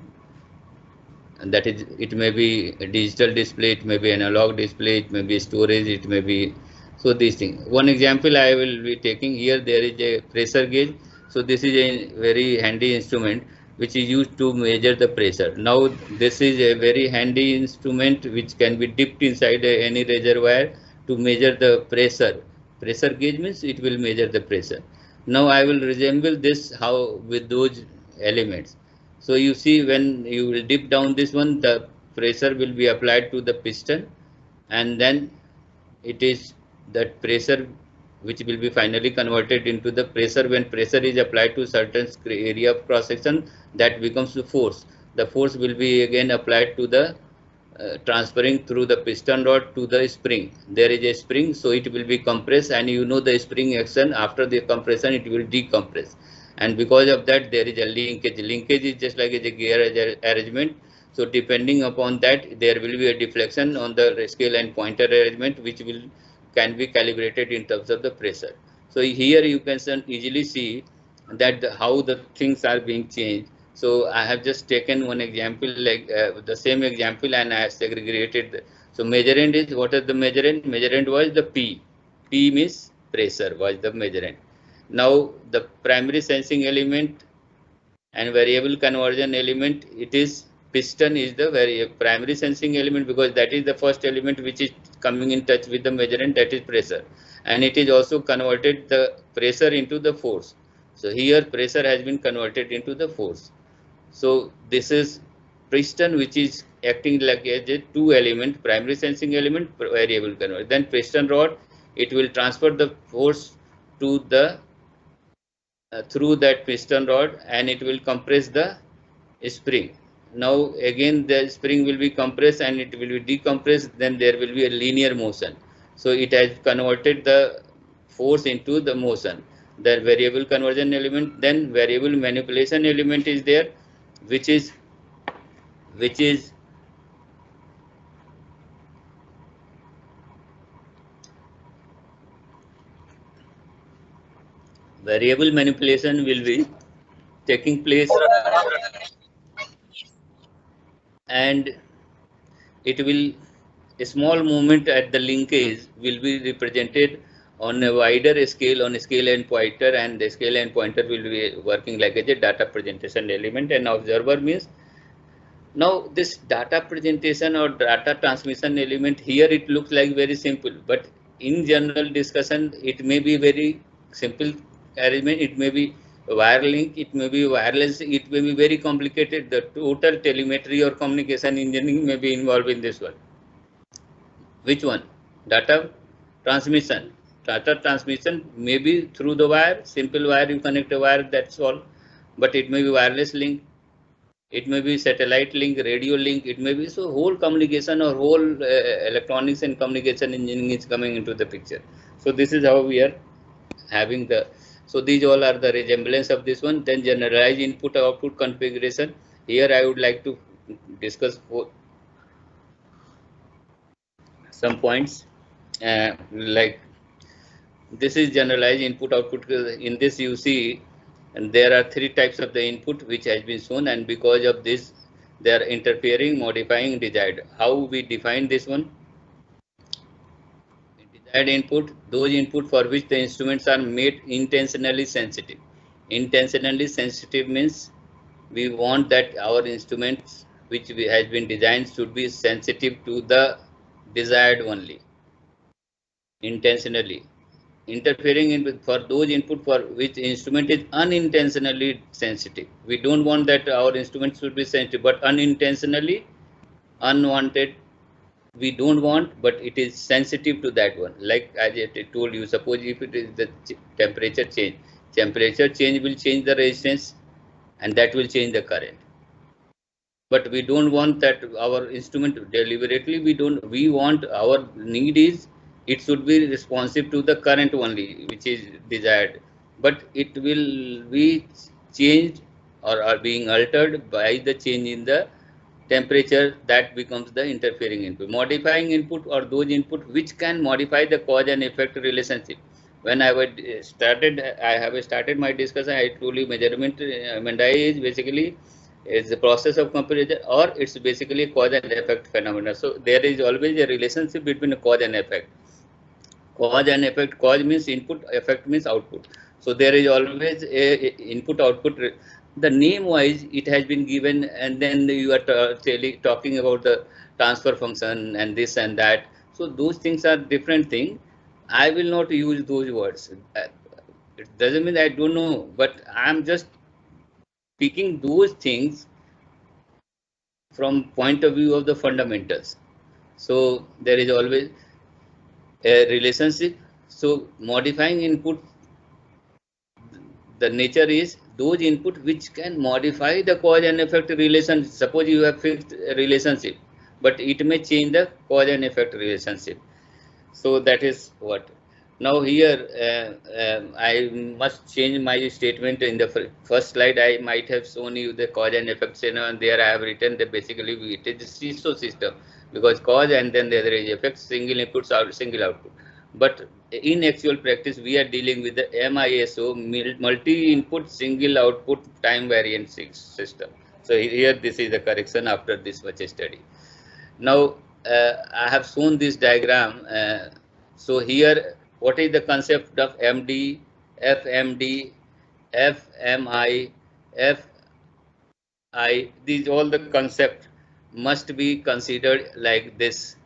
and that is, it may be a digital display, it may be analog display, it may be storage, it may be, so these things. One example I will be taking here, there is a pressure gauge. So this is a very handy instrument which is used to measure the pressure. Now this is a very handy instrument which can be dipped inside any reservoir to measure the pressure. Pressure gauge means it will measure the pressure. Now I will resemble this how with those elements. So you see, when you will dip down this one, the pressure will be applied to the piston, and then it is that pressure which will be finally converted into the pressure. When pressure is applied to certain area of cross section, that becomes the force. The force will be again applied to the transferring through the piston rod to the spring. There is a spring, so it will be compressed, and you know the spring action, after the compression it will decompress, and because of that there is a linkage. Linkage is just like a gear arrangement. So depending upon that, there will be a deflection on the scale and pointer arrangement, which can be calibrated in terms of the pressure. So here you can easily see that how the things are being changed. So I have just taken one example, like the same example, and I have segregated. So measurement is, what is the measurement? Measurement was the P. P means pressure was the measurement. Now the primary sensing element and variable conversion element, it is piston is the primary sensing element, because that is the first element which is coming in touch with the measurement, that is pressure, and it is also converted the pressure into the force. So here pressure has been converted into the force. So this is piston which is acting like as a two element, primary sensing element, variable conversion. Then piston rod, it will transfer the force to the through that piston rod, and it will compress the spring. Now again the spring will be compressed and it will be decompressed, then there will be a linear motion. So it has converted the force into the motion. The variable conversion element, then variable manipulation element is there, which is variable manipulation will be taking place, and it will, a small movement at the linkage will be represented on a wider scale, on a scale and pointer, and the scale and pointer will be working like a data presentation element. And observer means, now this data presentation or data transmission element, here it looks like very simple, but in general discussion it may be very simple arrangement, it may be wire link, it may be wireless, it may be very complicated. The total telemetry or communication engineering may be involved in this one. Which one? Data transmission. Data transmission may be through the wire, simple wire, you connect a wire, that's all. But it may be wireless link, it may be satellite link, radio link, it may be, so whole communication or whole electronics and communication engineering is coming into the picture. So this is how we are having the, so these all are the resemblance of this one. Then generalized input output configuration. Here I would like to discuss some points, like this is generalized input output. In this you see, and there are three types of the input which has been shown, and because of this They are interfering, modifying desired. How we define this one? Desired input, those input for which the instruments are made intentionally sensitive. Intentionally sensitive means we want that our instruments which has been designed should be sensitive to the desired only. Intentionally. Interfering in for those input for which instrument is unintentionally sensitive. We don't want that our instrument should be sensitive, but unintentionally, unwanted, we don't want, but it is sensitive to that one. Like as I told you, suppose if it is the temperature change will change the resistance, and that will change the current. But we don't want that our instrument deliberately. We want our need is it should be responsive to the current only, which is desired. But it will be changed or are being altered by the change in the temperature. That becomes the interfering input. Modifying input or those input which can modify the cause and effect relationship. When I have started my discussion, I told you measurement is basically is the process of comparison, or it's basically cause and effect phenomena. So there is always a relationship between cause and effect. Cause and effect. Cause means input, effect means output. So there is always a input output. The name wise it has been given, and then you are talking about the transfer function and this and that. So those things are different thing. I will not use those words. It doesn't mean I don't know, but I am just speaking those things from point of view of the fundamentals. So there is always a relationship. So modifying input, the nature is those input which can modify the cause and effect relation. Suppose you have fixed relationship, but it may change the cause and effect relationship. So that is what. Now here I must change my statement. In the first slide I might have shown you the cause and effect scenario, and there I have written that basically it is a seesaw system, because cause and then there is effect, single inputs out, single output. But in actual practice we are dealing with the MISO, multi-input single output time variant system. So here this is the correction after this much study. Now I have shown this diagram. So here what is the concept of MD, FMD, FMI, FI? These all the concept must be considered like this.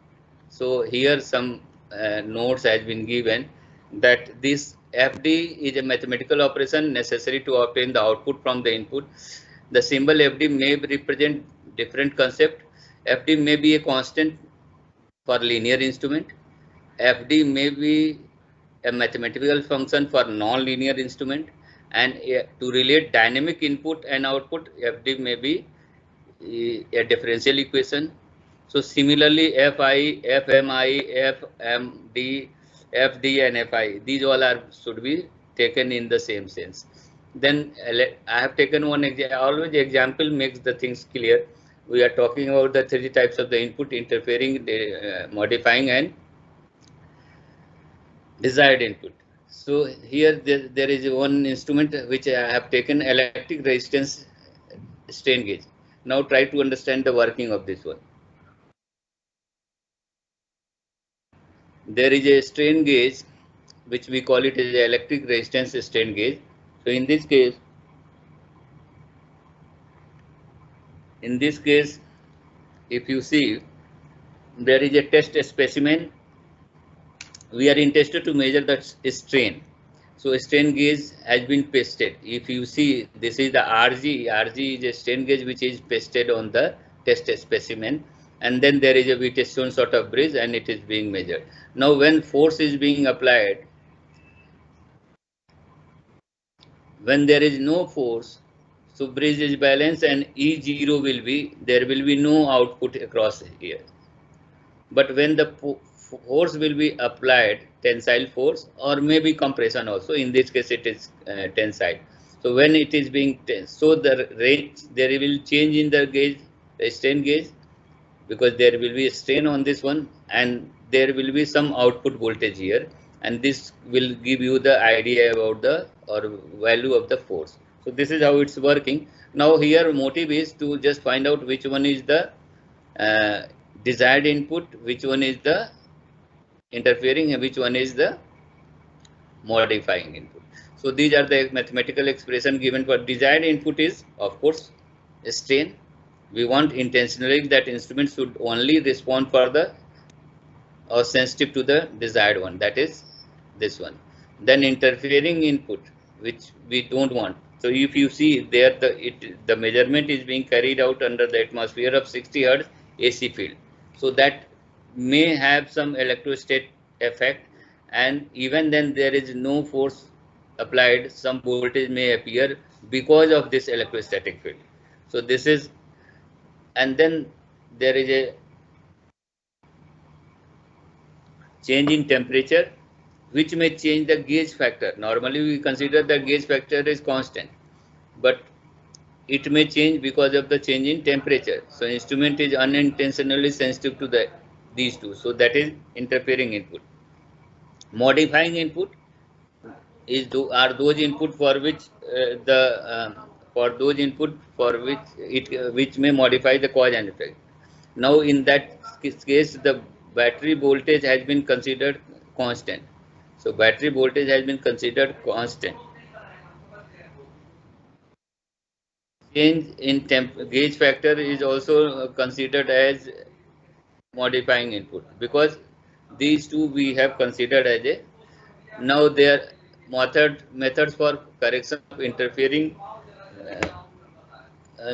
So here some notes has been given that this FD is a mathematical operation necessary to obtain the output from the input. The symbol FD may represent different concept. FD may be a constant for linear instrument. FD may be a mathematical function for non-linear instrument, and to relate dynamic input and output, FD may be a differential equation. So similarly, FI, FMI, FMD, FD and FI, these all are should be taken in the same sense. Then I have taken one example. Always example makes the things clear. We are talking about the three types of the input: interfering, modifying and desired input. So here there is one instrument which I have taken, electric resistance strain gauge. Now try to understand the working of this one. There is a strain gauge which we call it as electric resistance strain gauge. So in this case, if you see, there is a test specimen. We are interested to measure the strain. So strain gauge has been pasted. If you see, this is the RG. RG is a strain gauge which is pasted on the test specimen, and then there is a Wheatstone sort of bridge, and it is being measured. Now when force is being applied, when there is no force, so bridge is balanced and E0 will be, there will be no output across here. But when the force will be applied, tensile force or maybe compression also, in this case it is tensile. So when it is being so the range, there will change in the gauge, the strain gauge, because there will be a strain on this one, and there will be some output voltage here, and this will give you the idea about the or value of the force. So this is how it's working. Now here motive is to just find out which one is the desired input, which one is the interfering, and which one is the modifying input. So these are the mathematical expression given for desired input is, of course, strain. We want intentionally that instrument should only respond for the or sensitive to the desired one, that is this one. Then interfering input, which we don't want. So if you see there, the measurement is being carried out under the atmosphere of 60 Hz AC field. So that may have some electrostate effect, and even then there is no force applied, some voltage may appear because of this electrostatic field. So this is, and then there is a change in temperature which may change the gauge factor. Normally we consider the gauge factor is constant, but it may change because of the change in temperature. So instrument is unintentionally sensitive to these two. So that is interfering input. Modifying input are those input for which which may modify the cause and effect. Now in that case the battery voltage has been considered constant. So battery voltage has been considered constant. Change in gauge factor is also considered as modifying input, because these two we have considered as a. Now their methods for correction of interfering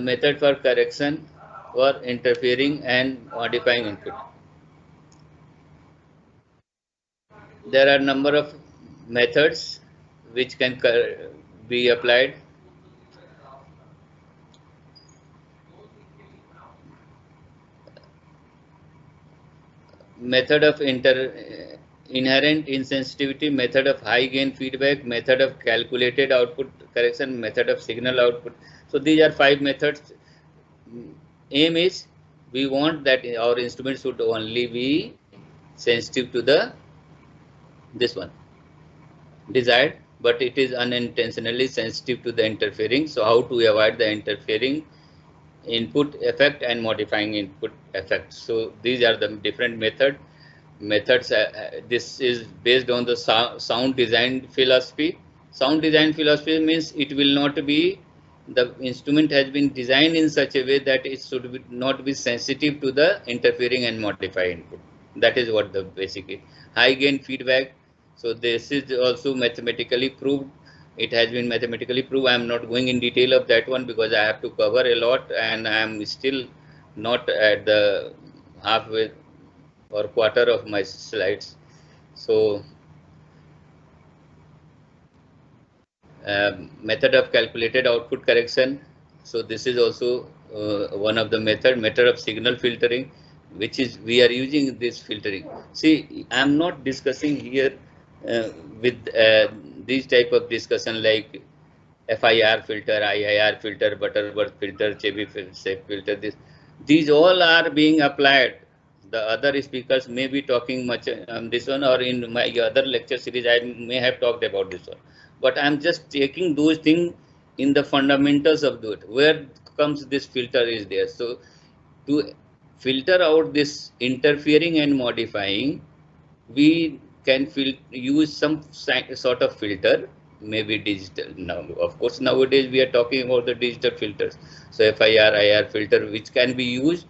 method for correction or interfering and modifying input. There are number of methods which can be applied. Method of inherent insensitivity, method of high gain feedback, method of calculated output correction, method of signal output. So these are 5 methods. Aim is we want that our instrument should only be sensitive to this one desired, but it is unintentionally sensitive to the interfering. So how to avoid the interfering input effect and modifying input effect. So these are the different methods. This is based on the sound design philosophy. Sound design philosophy means it will not be, the instrument has been designed in such a way that it should not be sensitive to the interfering and modifying input. That is what the basic high gain feedback. So this is also mathematically proved. It has been mathematically proved. I am not going in detail of that one because I have to cover a lot, and I am still not at the halfway or quarter of my slides. So method of calculated output correction. So this is also one of the method of signal filtering, which is we are using this filtering. See, I am not discussing here with these type of discussion like FIR filter, IIR filter, Butterworth filter, Chebyshev filter. These all are being applied. The other speakers may be talking much on this one, or in my other lecture series I may have talked about this one. But I'm just taking those things in the fundamentals of it. Where comes this filter is there. So to filter out this interfering and modifying, we can use some sort of filter, maybe digital. Now, of course, nowadays we are talking about the digital filters. So FIR, IR filter, which can be used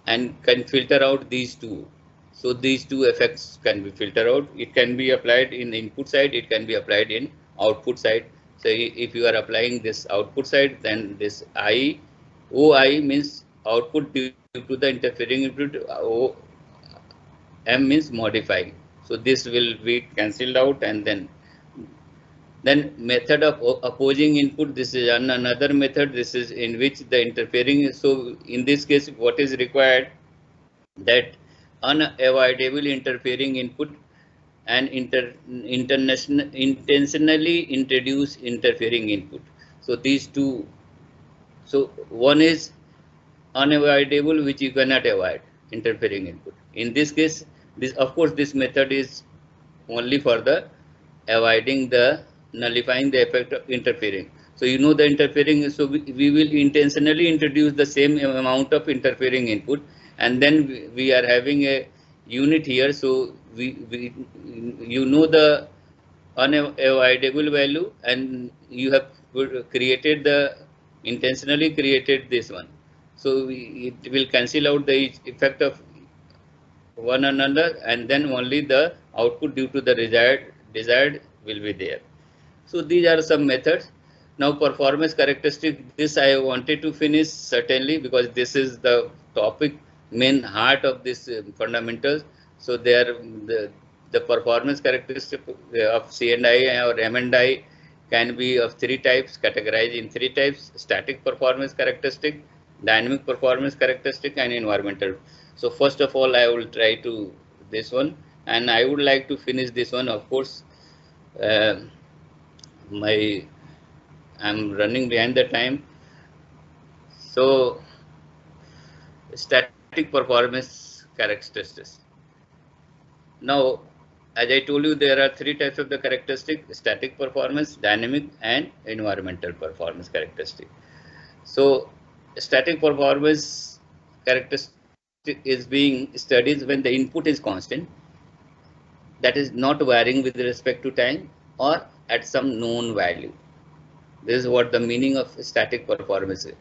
and can filter out these two. So these two effects can be filtered out. It can be applied in input side, it can be applied in output side. So if you are applying this output side, then this OI means output due to the interfering input, M means modifying. So this will be cancelled out, and then method of opposing input. This is another method. This is in which the interfering is. So in this case, what is required, that unavoidable interfering input and intentionally introduce interfering input. So these two. So one is unavoidable, which you cannot avoid, interfering input. In this case, of course this method is only for the avoiding the nullifying the effect of interfering. So you know the interfering, so we will intentionally introduce the same amount of interfering input, and then we are having a unit here. So we you know the unavoidable value, and you have created the intentionally created this one. So it will cancel out the effect of one another, and then only the output due to the desired will be there. So these are some methods. Now performance characteristic, this I wanted to finish certainly, because this is the topic, main heart of this fundamentals. So there the performance characteristic of C and I or M and I can be of three types, categorized in three types: static performance characteristic, dynamic performance characteristic, and environmental. So first of all, I will try to this one, and I would like to finish this one, of course. Uh, my I'm running behind the time. So static performance characteristics. Now, as I told you, there are three types of the characteristic: static performance, dynamic, and environmental performance characteristic. So static performance characteristic is being studied when the input is constant, that is not varying with respect to time or at some known value. This is what the meaning of static performance is.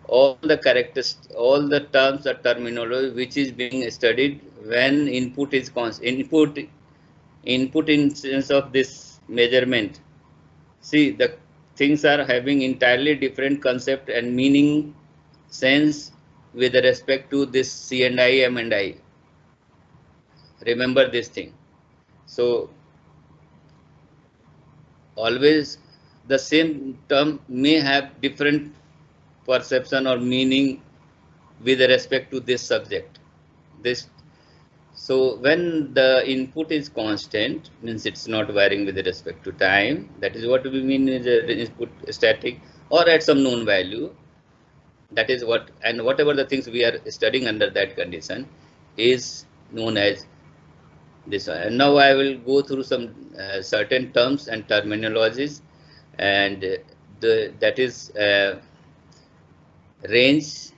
All the characteristics, all the terms or terminology which is being studied when input is constant. Input in sense of this measurement. See, the things are having entirely different concept and meaning sense with respect to this C and I, M and I. Remember this thing. So always the same term may have different perception or meaning with respect to this subject. This, so when the input is constant, means it's not varying with respect to time. That is what we mean is input static, or at some known value. That is what, and whatever the things we are studying under that condition is known as this one. And now I will go through some certain terms and terminologies, and that is range.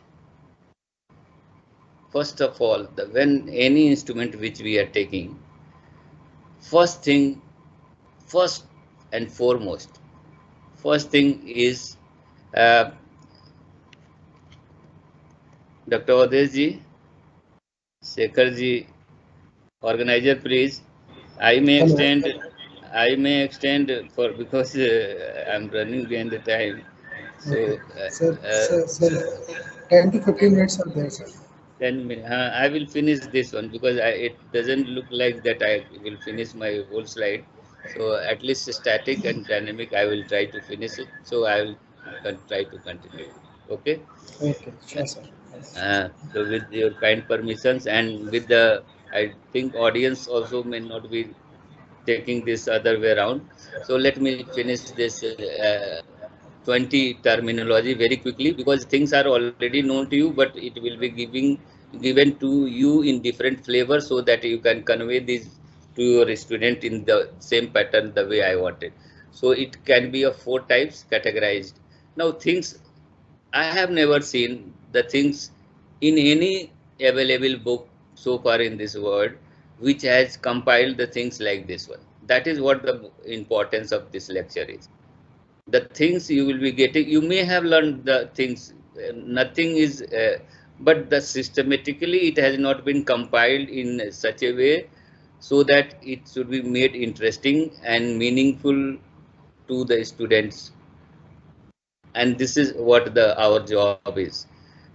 First of all, when any instrument which we are taking, first thing, first and foremost, first thing is uh, Dr. Odesh ji, Shekhar ji, organizer, please. I may Hello. extend for, because I'm running behind the time. So Okay. Sir, 10 to 15 minutes are there, sir. 10 minutes. I will finish this one because it doesn't look like that I will finish my whole slide. So at least static and dynamic, I will try to finish it. So I will try to continue. Okay. Okay, sure, sir. So with your kind permissions, and with the, I think audience also may not be taking this other way around. So let me finish this 20 terminology very quickly, because things are already known to you, but it will be given to you in different flavor, so that you can convey this to your student in the same pattern the way I wanted. So it can be of four types categorized. Now things, I have never seen the things in any available book so far in this world which has compiled the things like this one. That is what the importance of this lecture is. The things you will be getting, you may have learned the things, nothing is, but the systematically it has not been compiled in such a way so that it should be made interesting and meaningful to the students. And this is what our job is.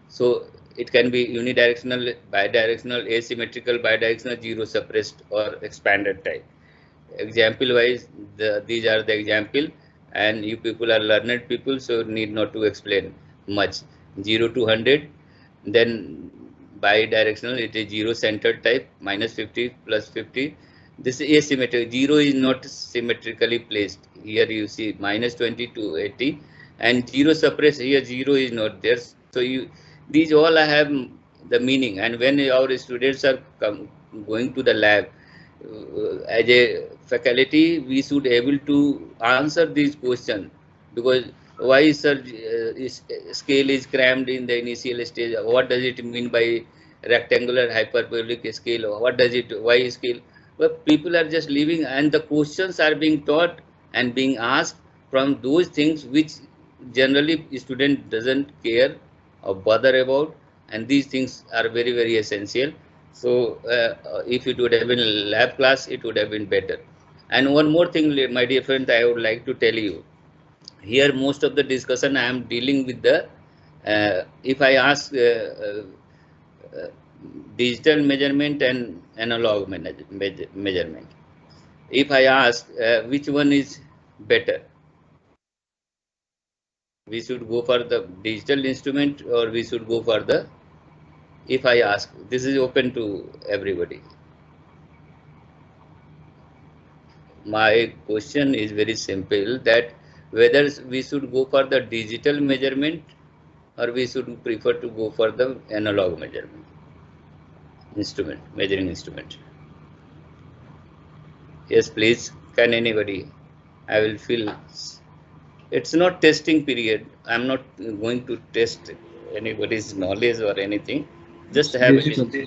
So it can be unidirectional, bidirectional, asymmetrical, bidirectional, zero suppressed, or expanded type. Example wise, these are the example, and you people are learned people, so need not to explain much. 0 to 100, then bidirectional, it is zero centered type, minus 50 plus 50. This is asymmetric. 0 is not symmetrically placed. Here you see minus 20 to 80, and zero suppressed, here 0 is not there. So these all have the meaning, and when our students are going to the lab, as a faculty, we should able to answer these questions, because Why scale is crammed in the initial stage? What does it mean by rectangular hyperbolic scale? What does it, why scale? But people are just living, and the questions are being taught and being asked from those things which generally student doesn't care or bother about, and these things are very, very essential. So if it would have been lab class, it would have been better. And one more thing, my dear friend, I would like to tell you. Here most of the discussion I am dealing with the if I ask uh, digital measurement and analog measurement, if I ask which one is better, we should go for the digital instrument or we should go for the, if I ask, this is open to everybody. My question is very simple, that whether we should go for the digital measurement or we should prefer to go for the analog measurement instrument, measuring instrument. Yes, please. Can anybody? I will feel. It's not testing period. I'm not going to test anybody's knowledge or anything. Just have Digital.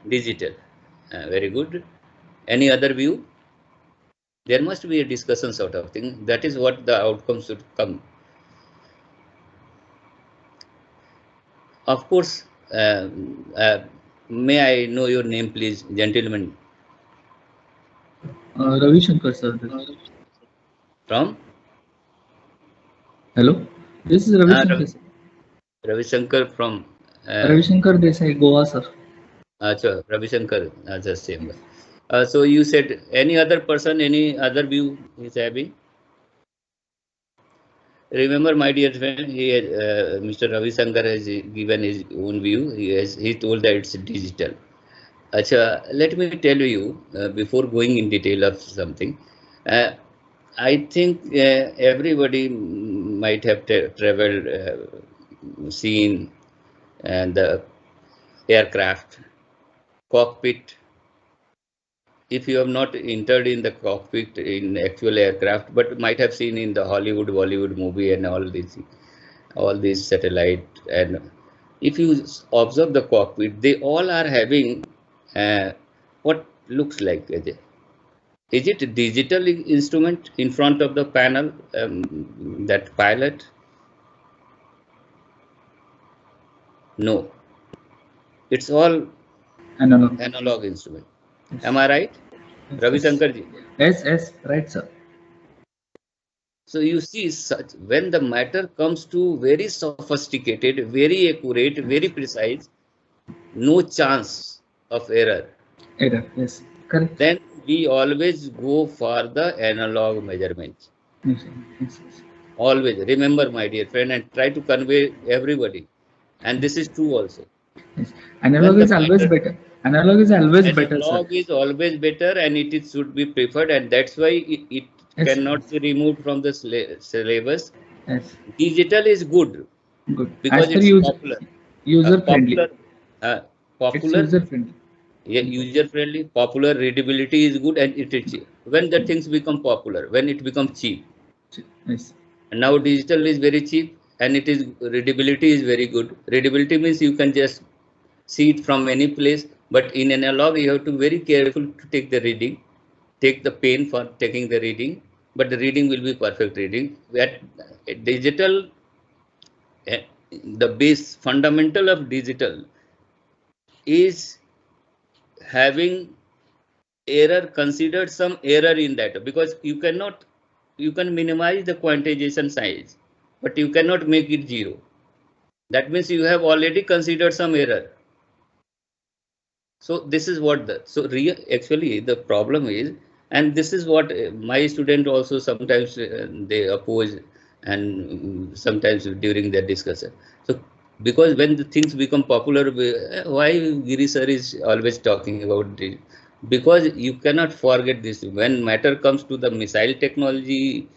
Digital. Very good. Any other view? There must be a discussion sort of thing. That is what the outcome should come. Of course, may I know your name, please, gentlemen? Ravi Shankar, sir. From? Hello, this is Ravi Shankar. Ravi Shankar from? Ravi Shankar Desai, Goa, sir. Achha, Ravi Shankar, the same. So you said any other person, any other view is having? Remember, my dear friend, Mr. Ravi Shankar has given his own view. He told that it's digital. Achha, let me tell you before going in detail of something. I think everybody might have traveled, seen the aircraft cockpit. If you have not entered in the cockpit in actual aircraft, but might have seen in the Hollywood, Bollywood movie and all these satellite, and if you observe the cockpit, they all are having what looks like is it a digital instrument in front of the panel, that pilot? No, it's all analog instrument. Yes. Am I right? Yes, Ravi Shankar ji? Yes, right, sir. So you see, such when the matter comes to very sophisticated, very accurate, very precise, no chance of error. Error, yes, correct. Then we always go for the analog measurements. Yes. Always remember, my dear friend, and try to convey everybody. And this is true also. Yes. Analog is always better. Analog is always better. Analog is always better, and it should be preferred, and that's why it yes, cannot be removed from the syllabus. Yes. Digital is good. Good. Because it's popular. User friendly. Popular. User friendly. Yeah, user friendly. Popular, readability is good, and it is cheap. When the things become popular, when it becomes cheap. Yes. And now digital is very cheap, and it is readability is very good. Readability means you can just see it from any place, but in analog you have to be very careful to take the reading, take the pain for taking the reading, but the reading will be perfect reading. At digital, the base fundamental of digital is having error, considered some error in that, because you can minimize the quantization size, but you cannot make it 0. That means you have already considered some error. So this is what actually the problem is, and this is what my student also sometimes they oppose, and sometimes during their discussion. So because when the things become popular, why Giri sir is always talking about this? Because you cannot forget this. When matter comes to the missile technology,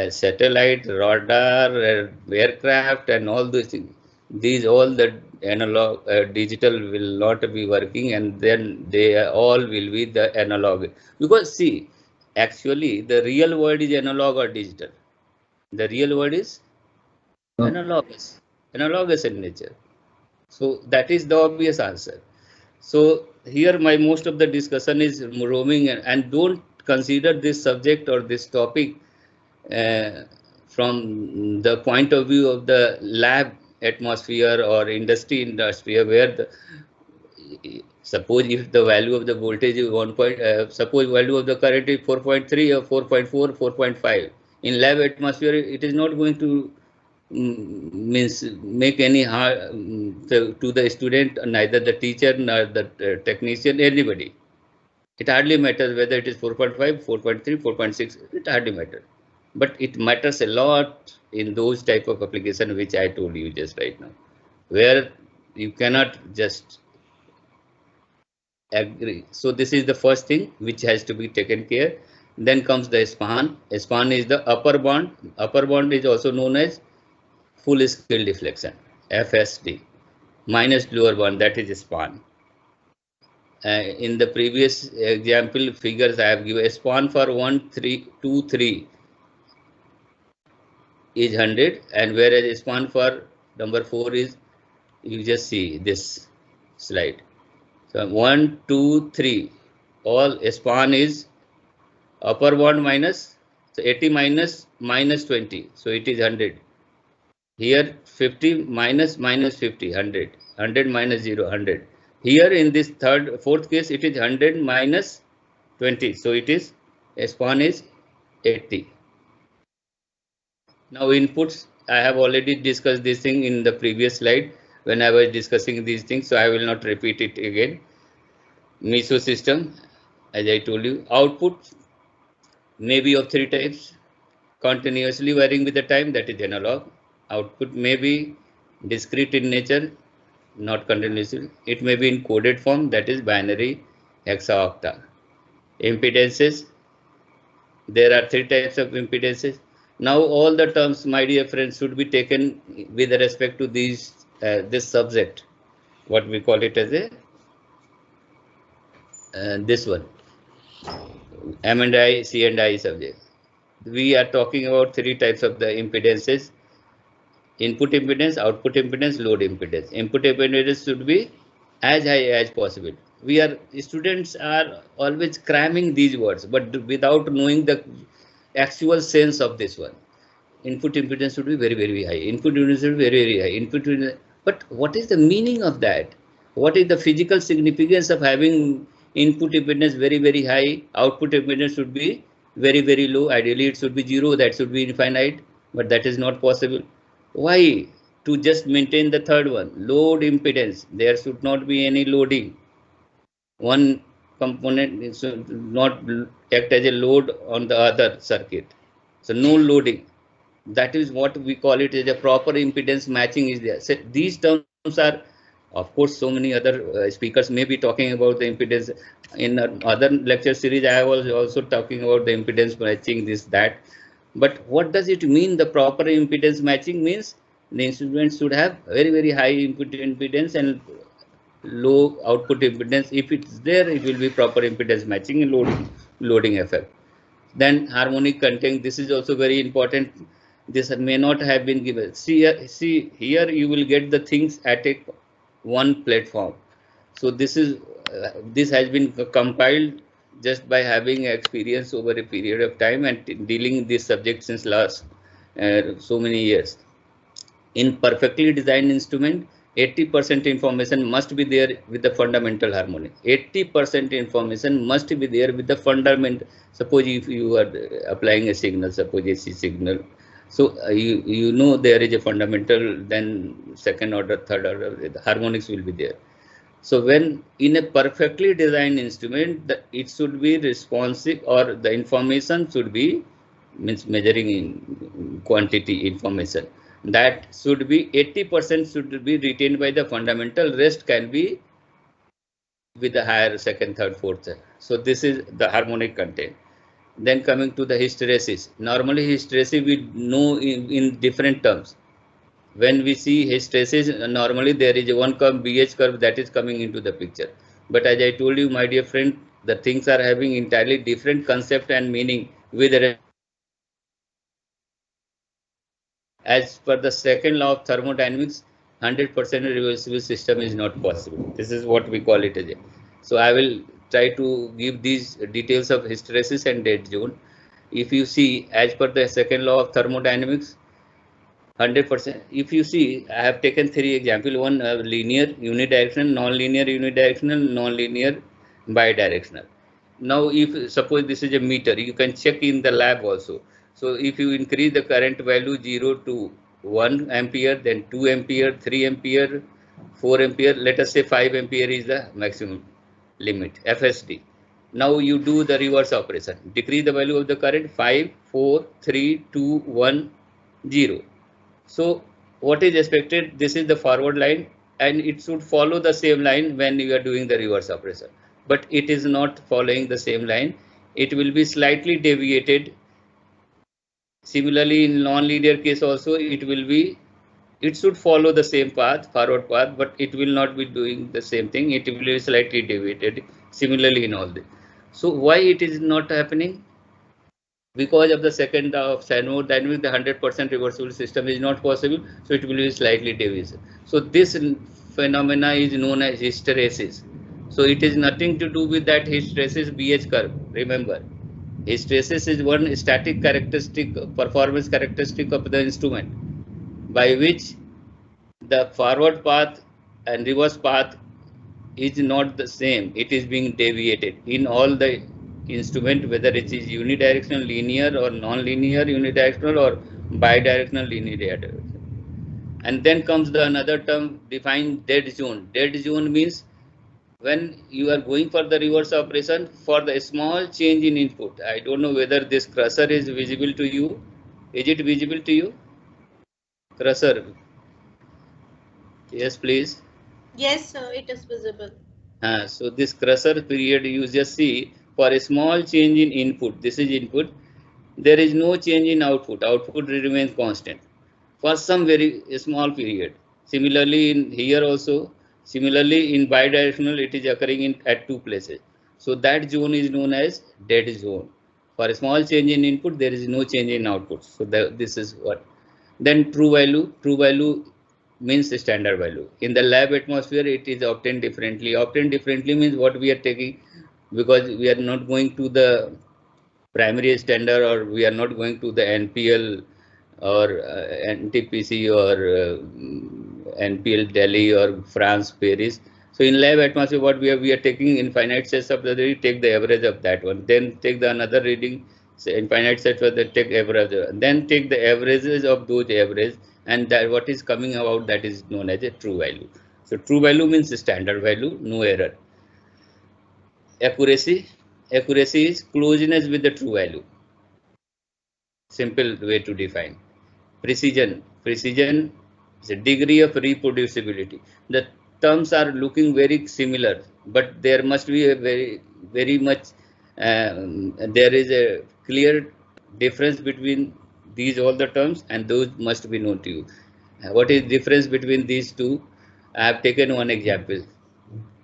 satellite, radar, aircraft, and all those things, these all the analog, digital will not be working, and then they all will be the analog. Because see, actually the real word is analog or digital. The real word is analogous. Analogous in nature. So that is the obvious answer. So here my most of the discussion is roaming, and don't consider this subject or this topic uh, from the point of view of the lab atmosphere or industry atmosphere, where the, suppose if the value of the voltage is 1 point, suppose value of the current is 4.3 or 4.4, 4.5. In lab atmosphere, it is not going to means make any harm to the student, neither the teacher nor the technician, anybody. It hardly matters whether it is 4.5, 4.3, 4.6, it hardly matters. But it matters a lot in those type of application which I told you just right now, where you cannot just agree. So this is the first thing which has to be taken care. Then comes the span. Span is the upper bond. Upper bond is also known as full scale deflection, FSD, minus lower bond, that is span. In the previous example figures I have given, a span for 1, 3, 2, 3 is 100, and whereas a span for number 4 is, you just see this slide. So 1, 2, 3, all span is upper bond minus, so 80 minus 20, so it is 100. Here 50 minus 50, 100. 100 minus 0, 100. Here in this fourth case, it is 100 minus 20. So it is, span is 80. Now inputs, I have already discussed this thing in the previous slide when I was discussing these things, so I will not repeat it again. Meso system, as I told you, output may be of 3 types. Continuously varying with the time, that is analog. Output may be discrete in nature, not continuously. It may be in coded form, that is binary, hexa-octa. Impedances, there are 3 types of impedances. Now all the terms, my dear friends, should be taken with respect to these this subject, what we call it as a this one, M and I, C and I subject. We are talking about 3 types of the impedances: input impedance, output impedance, load impedance. Input impedance should be as high as possible. We are, students are always cramming these words, but without knowing the actual sense of this one. Input impedance should be very, very high. Input impedance should be very, very high. Input, but what is the meaning of that? What is the physical significance of having input impedance very, very high? Output impedance should be very, very low. Ideally, it should be 0. That should be infinite, but that is not possible. Why? To just maintain the third one, load impedance. There should not be any loading. One component should not act as a load on the other circuit. So no loading. That is what we call it as a proper impedance matching is there. So these terms are, of course, so many other speakers may be talking about the impedance. In other lecture series, I was also talking about the impedance matching, this, that. But what does it mean? The proper impedance matching means the instrument should have very, very high input impedance and low output impedance. If it's there, it will be proper impedance matching and loading effect. Then harmonic content, this is also very important. This may not have been given. See here you will get the things at a one platform. So this is this has been compiled just by having experience over a period of time and dealing this subject since last so many years. In perfectly designed instrument, 80% information must be there with the fundamental harmonic. 80% information must be there with the fundamental. Suppose if you are applying a signal, suppose AC signal, so you know there is a fundamental, then second order, third order, the harmonics will be there. So when in a perfectly designed instrument, it should be responsive, or the information should be, means measuring in quantity information, that should be 80% should be retained by the fundamental, rest can be with the higher second, third, fourth. So this is the harmonic content. Then coming to the hysteresis. Normally hysteresis we know in different terms. When we see hysteresis, normally there is a one curve, BH curve, that is coming into the picture. But as I told you, my dear friend, the things are having entirely different concept and meaning with as per the second law of thermodynamics, 100% reversible system is not possible. This is what we call it as a. So I will try to give these details of hysteresis and dead zone. If you see, as per the second law of thermodynamics, 100%. If you see, I have taken three examples. One linear, unidirectional, non-linear, unidirectional, non-linear, bidirectional. Now, if suppose this is a meter, you can check in the lab also. So, if you increase the current value 0 to 1 ampere, then 2 ampere, 3 ampere, 4 ampere, let us say 5 ampere is the maximum limit, FSD. Now, you do the reverse operation. Decrease the value of the current 5, 4, 3, 2, 1, 0. So what is expected? This is the forward line and it should follow the same line when you are doing the reverse operation. But it is not following the same line. It will be slightly deviated. Similarly, in non-linear case also, it should follow the same path, forward path, but it will not be doing the same thing. It will be slightly deviated. Similarly in all this. So why it is not happening? Because of the second law of thermodynamics, the 100% reversible system is not possible, so it will be slightly deviation. So this phenomena is known as hysteresis. So it is nothing to do with that hysteresis BH curve. Remember, hysteresis is one static characteristic, performance characteristic of the instrument, by which the forward path and reverse path is not the same. It is being deviated in all the instrument, whether it is unidirectional, linear or non-linear unidirectional or bidirectional linear. And then comes the another term defined dead zone. Dead zone means when you are going for the reverse operation for the small change in input. I don't know whether this cursor is visible to you. Is it visible to you? Cursor. Yes, please. Yes, sir, it is visible. So this cursor period you just see for a small change in input. This is input. There is no change in output. Output remains constant for some very small period. Similarly in here also. Similarly in bidirectional it is occurring in at two places. So that zone is known as dead zone. For a small change in input there is no change in output. So this is what. Then true value. True value means standard value. In the lab atmosphere, it is obtained differently. Obtained differently means what we are taking, because we are not going to the primary standard, or we are not going to the NPL or NTPC or NPL Delhi or France Paris. So in lab atmosphere, what we are taking infinite sets of the reading, take the average of that one, then take the another reading, say infinite sets of the take average, then take the averages of those average, and that what is coming about, that is known as a true value. So true value means standard value, no error. Accuracy, accuracy is closeness with the true value. Simple way to define. Precision, precision is a degree of reproducibility. The terms are looking very similar, but there must be a very much, there is a clear difference between these all the terms, and those must be known to you. What is difference between these two? I have taken one example,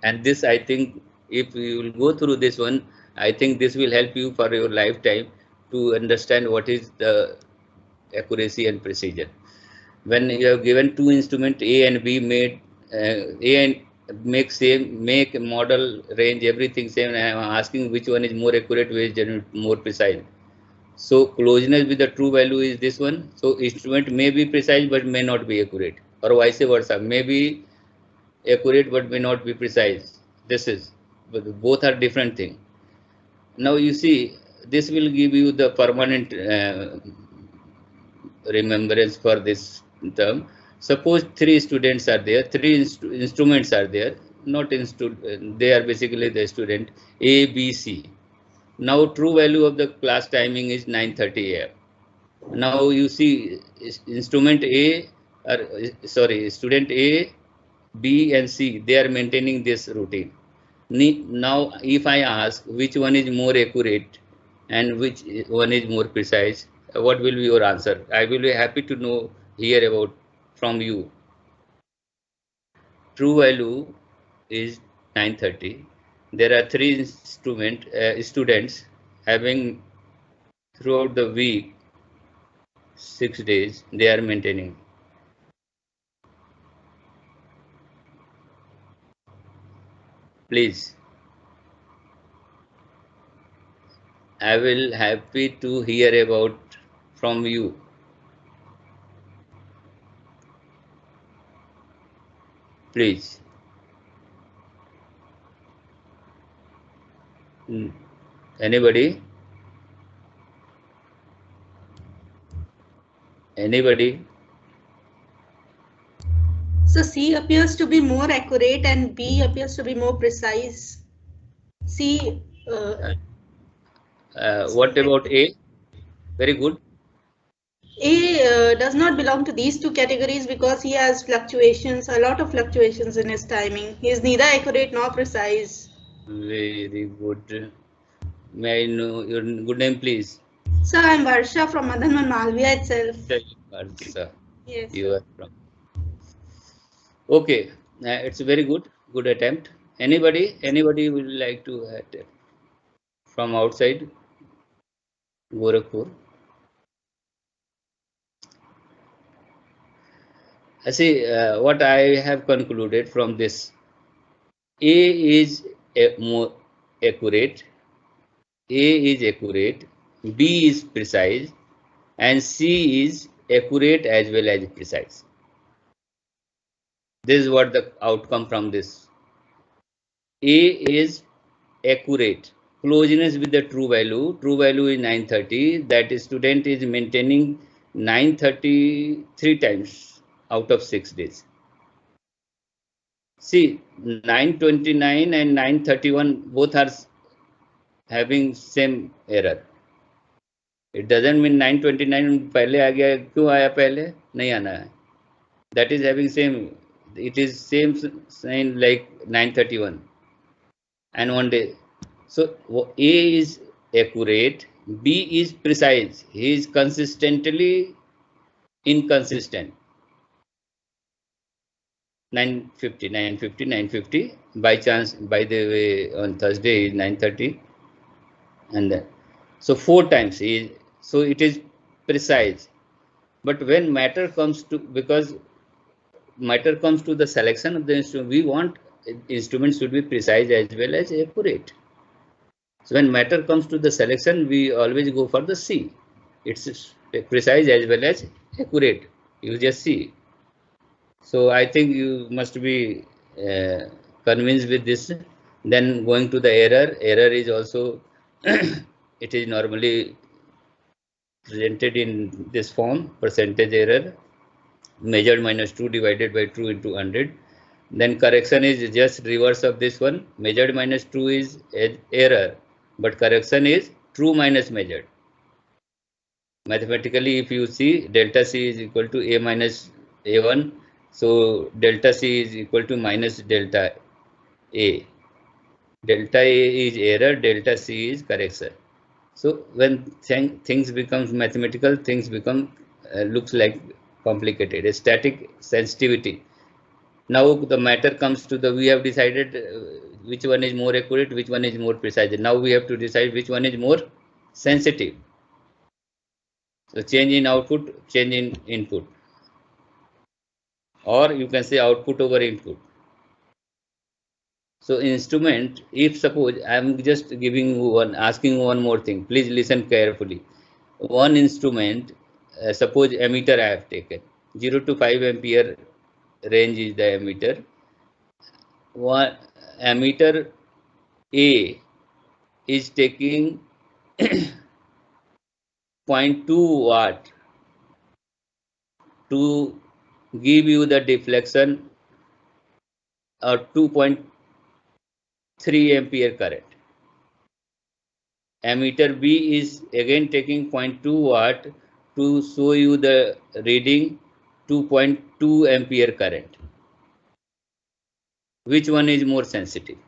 and this, I think, if you will go through this one, I think this will help you for your lifetime to understand what is the accuracy and precision. When you have given two instruments A and B, made A and make model, range, everything same, and I am asking which one is more accurate, which is more precise. So closeness with the true value is this one. So instrument may be precise but may not be accurate, or vice versa, may be accurate but may not be precise. This is, but both are different thing. Now you see, this will give you the permanent remembrance for this term. Suppose three students are there, three instruments are there, not they are basically the student A, B, C. Now true value of the class timing is 9:30 a.m. Now you see instrument A, or sorry, student A, B and C, they are maintaining this routine. Now if I ask which one is more accurate and which one is more precise, what will be your answer? I will be happy to know, hear about from you. True value is 9:30. There are three students having throughout the week 6 days they are maintaining. Please. I will happy to hear about from you. Please. Anybody? Anybody? So C appears to be more accurate and B appears to be more precise. C. What about A? Very good. A does not belong to these two categories because he has fluctuations, a lot of fluctuations in his timing. He is neither accurate nor precise. Very good. May I know your good name, please? So I'm Varsha from Madan and Malaviya itself. Varsha. Yes. You are from. Okay, it's a very good attempt. Anybody would like to add from outside Gorakhpur? See, what I have concluded from this, A is more accurate, A is accurate, B is precise, and C is accurate as well as precise. This is what the outcome from this. A is accurate, closeness with the true value is 930, that student is maintaining 933 times out of 6 days. See, 929 and 931 both are having same error. It doesn't mean 929 पहले आ गया, क्यों आया पहले? नहीं आना है. That is having same, it is same sign like 931 and 1 day. So A is accurate, B is precise. He is consistently inconsistent. 950, 950, 950. By chance, by the way, on Thursday is 930, and then so 4 times. So it is precise. But when matter comes to, because matter comes to the selection of the instrument, we want instruments should be precise as well as accurate. So when matter comes to the selection, we always go for the C. It's precise as well as accurate. You just see. So I think you must be convinced with this. Then going to the error. Error is also it is normally presented in this form: percentage error, measured minus true divided by true into 100. Then correction is just reverse of this one. Measured minus true is error, but correction is true minus measured. Mathematically, if you see, delta C is equal to A minus A1. So delta C is equal to minus delta A. Delta A is error, delta C is correction. So when things becomes mathematical, things become looks like complicated. A static sensitivity. Now the matter comes to the, we have decided which one is more accurate, which one is more precise. Now we have to decide which one is more sensitive. So change in output, change in input. Or you can say output over input. So instrument, if suppose I am just giving one, asking one more thing, please listen carefully. One instrument, suppose emitter I have taken, 0 to 5 ampere range is the emitter. One emitter A is taking 0.2 watt to give you the deflection or 2.3 ampere current. Emitter B is again taking 0.2 watt to show you the reading 2.2 ampere current. Which one is more sensitive?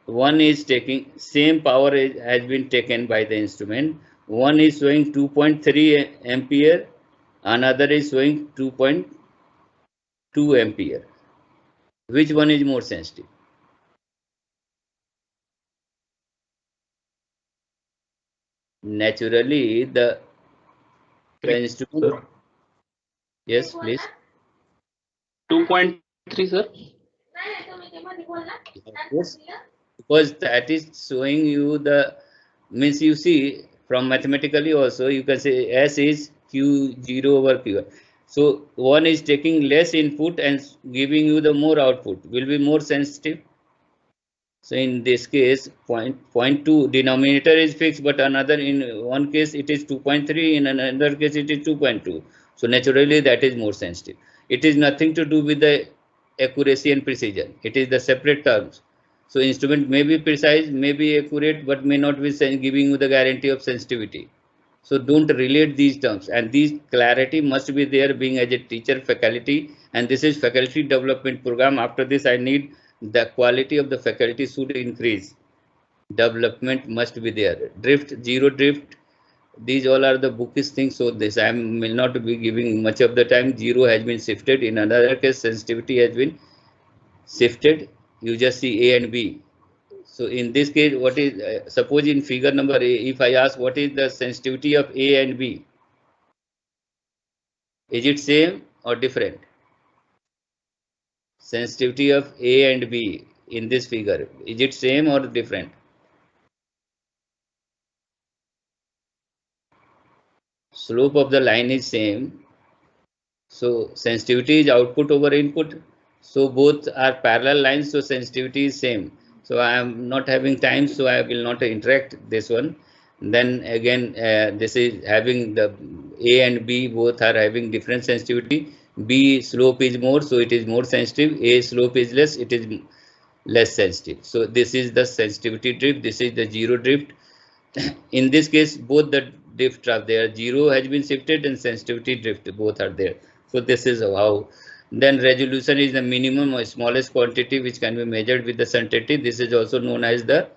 One is taking same power has been taken by the instrument. One is showing 2.3 ampere, another is showing 2.2 ampere. Which one is more sensitive? naturally the instrument. Yes, please. 2.3, sir. Yes, because that is showing you the means you see from mathematically also you can say S is Q0 over Q. So one is taking less input and giving you the more output will be more sensitive. So in this case, point 2 denominator is fixed, but another in one case it is 2.3, in another case it is 2.2. So naturally that is more sensitive. It is nothing to do with the accuracy and precision. It is the separate terms. So instrument may be precise, may be accurate, but may not be giving you the guarantee of sensitivity. So don't relate these terms, and these clarity must be there being as a teacher faculty, and this is faculty development program. After this I need the quality of the faculty should increase, development must be there. Drift, zero drift, these all are the bookish things, so this I will not be giving much of the time. Zero has been shifted, in another case sensitivity has been shifted. You just see A and B. So in this case, what is suppose in figure number A, if I ask what is the sensitivity of A and B, is it same or different? Sensitivity of A and B in this figure, is it same or different? Slope of the line is same. So sensitivity is output over input. So both are parallel lines, so sensitivity is same. So I am not having time, so I will not interact this one. Then again, this is having the A and B both are having different sensitivity. B slope is more, so it is more sensitive. A slope is less, it is less sensitive. So this is the sensitivity drift, this is the zero drift. In this case, both the drift are there. Zero has been shifted and sensitivity drift both are there. So this is how. Then resolution is the minimum or smallest quantity which can be measured with the certainty. This is also known as the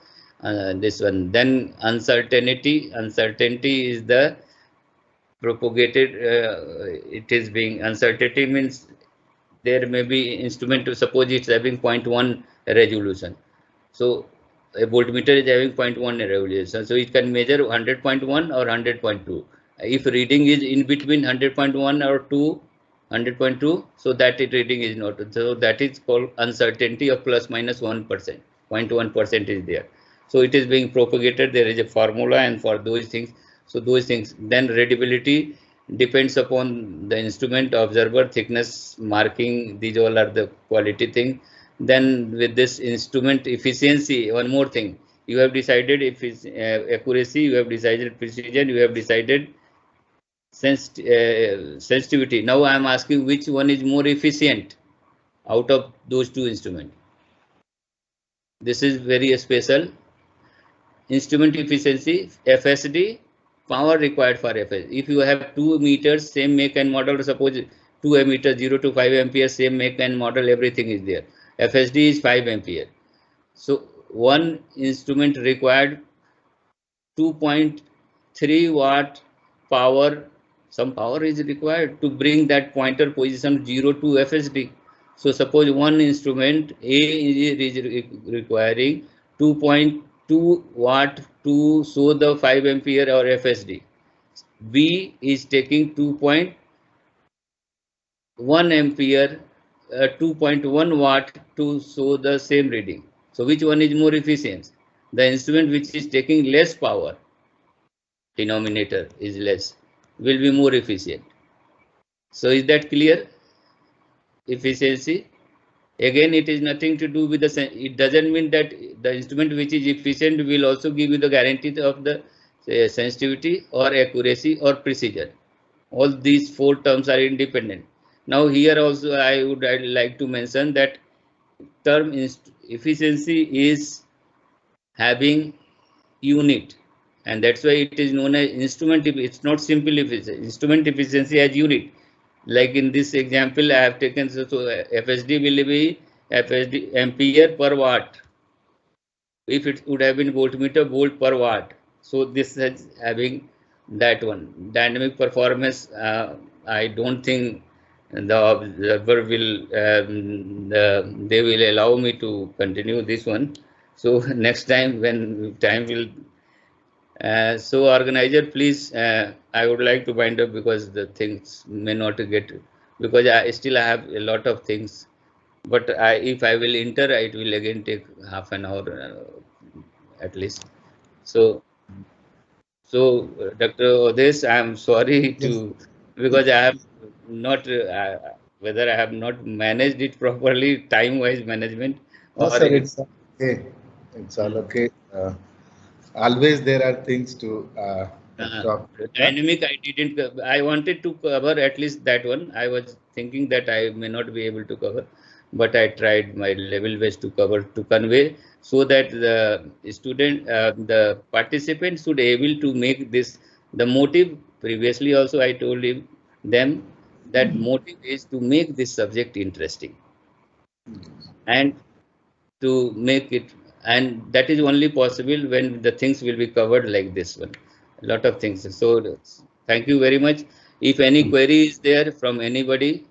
this one. Then uncertainty. Uncertainty is the propagated. It is being uncertainty means there may be instrument to suppose it's having 0.1 resolution. So a voltmeter is having 0.1 resolution, so it can measure 100.1 or 100.2. If reading is in between 100.1 or 100.2, so that reading is not. So that is called uncertainty of plus minus 1%. 0.1% is there. So it is being propagated. There is a formula, and for those things, so those things. Then readability depends upon the instrument, observer, thickness, marking. These all are the quality thing. Then with this instrument efficiency, one more thing, you have decided if it's accuracy, you have decided precision, you have decided sensitivity. Now I am asking which one is more efficient out of those two instruments. This is very special. Instrument efficiency, FSD, power required for FSD. If you have 2 meters, same make and model, suppose 2 meters, 0 to 5 ampere, same make and model, everything is there. FSD is 5 ampere. So one instrument required 2.3 watt power. Some power is required to bring that pointer position 0 to FSD. So suppose one instrument A is requiring 2.2 watt to show the 5 ampere or FSD. B is taking 2.1 ampere, 2.1 watt to show the same reading. So which one is more efficient? The instrument which is taking less power, denominator is less, will be more efficient. So is that clear? Efficiency. Again, it is nothing to do with the, it doesn't mean that the instrument which is efficient will also give you the guarantee of the sensitivity or accuracy or precision. All these four terms are independent. Now here also I would like to mention that term efficiency is having unit, and that's why it is known as instrument. It's not simple efficiency. Instrument efficiency as unit. Like in this example I have taken, so FSD will be FSD ampere per watt. If it would have been voltmeter, volt per watt. So this is having that one. Dynamic performance, I don't think the observer will, they will allow me to continue this one. So next time when time will So organizer, please, I would like to wind up because the things may not get, because I still have a lot of things, but if I will enter, it will again take half an hour at least. So Dr. Odes, I am sorry Yes. because I have not, whether I have not managed it properly, time-wise management, No, or sir, it's okay. It's all okay. Always there are things to talk. dynamic. I wanted to cover at least that one. I was thinking that I may not be able to cover, but I tried my level best to cover, to convey, so that the student, the participant should able to make this the motive. Previously also I told them that motive is to make this subject interesting and to make it, and that is only possible when the things will be covered like this one, a lot of things. So thank you very much. If any query is there from anybody,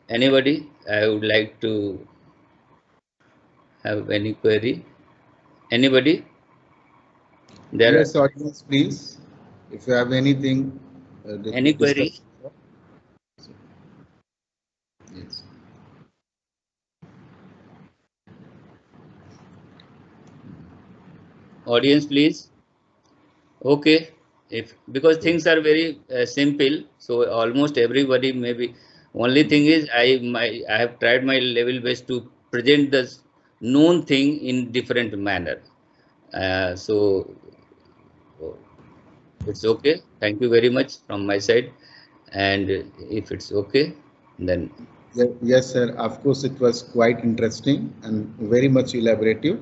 anybody, I would like to have any query. Anybody there? Yes, audience, please. If you have anything Any to query? discuss. Yes. Audience, please. Okay, if because things are very simple, so almost everybody maybe. Only thing is I have tried my level best to present the known thing in different manner. So it's okay. Thank you very much from my side, and if it's okay, then Yes, sir. Of course, it was quite interesting and very much elaborative.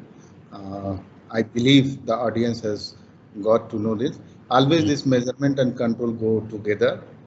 I believe the audience has got to know this. Always this measurement and control go together.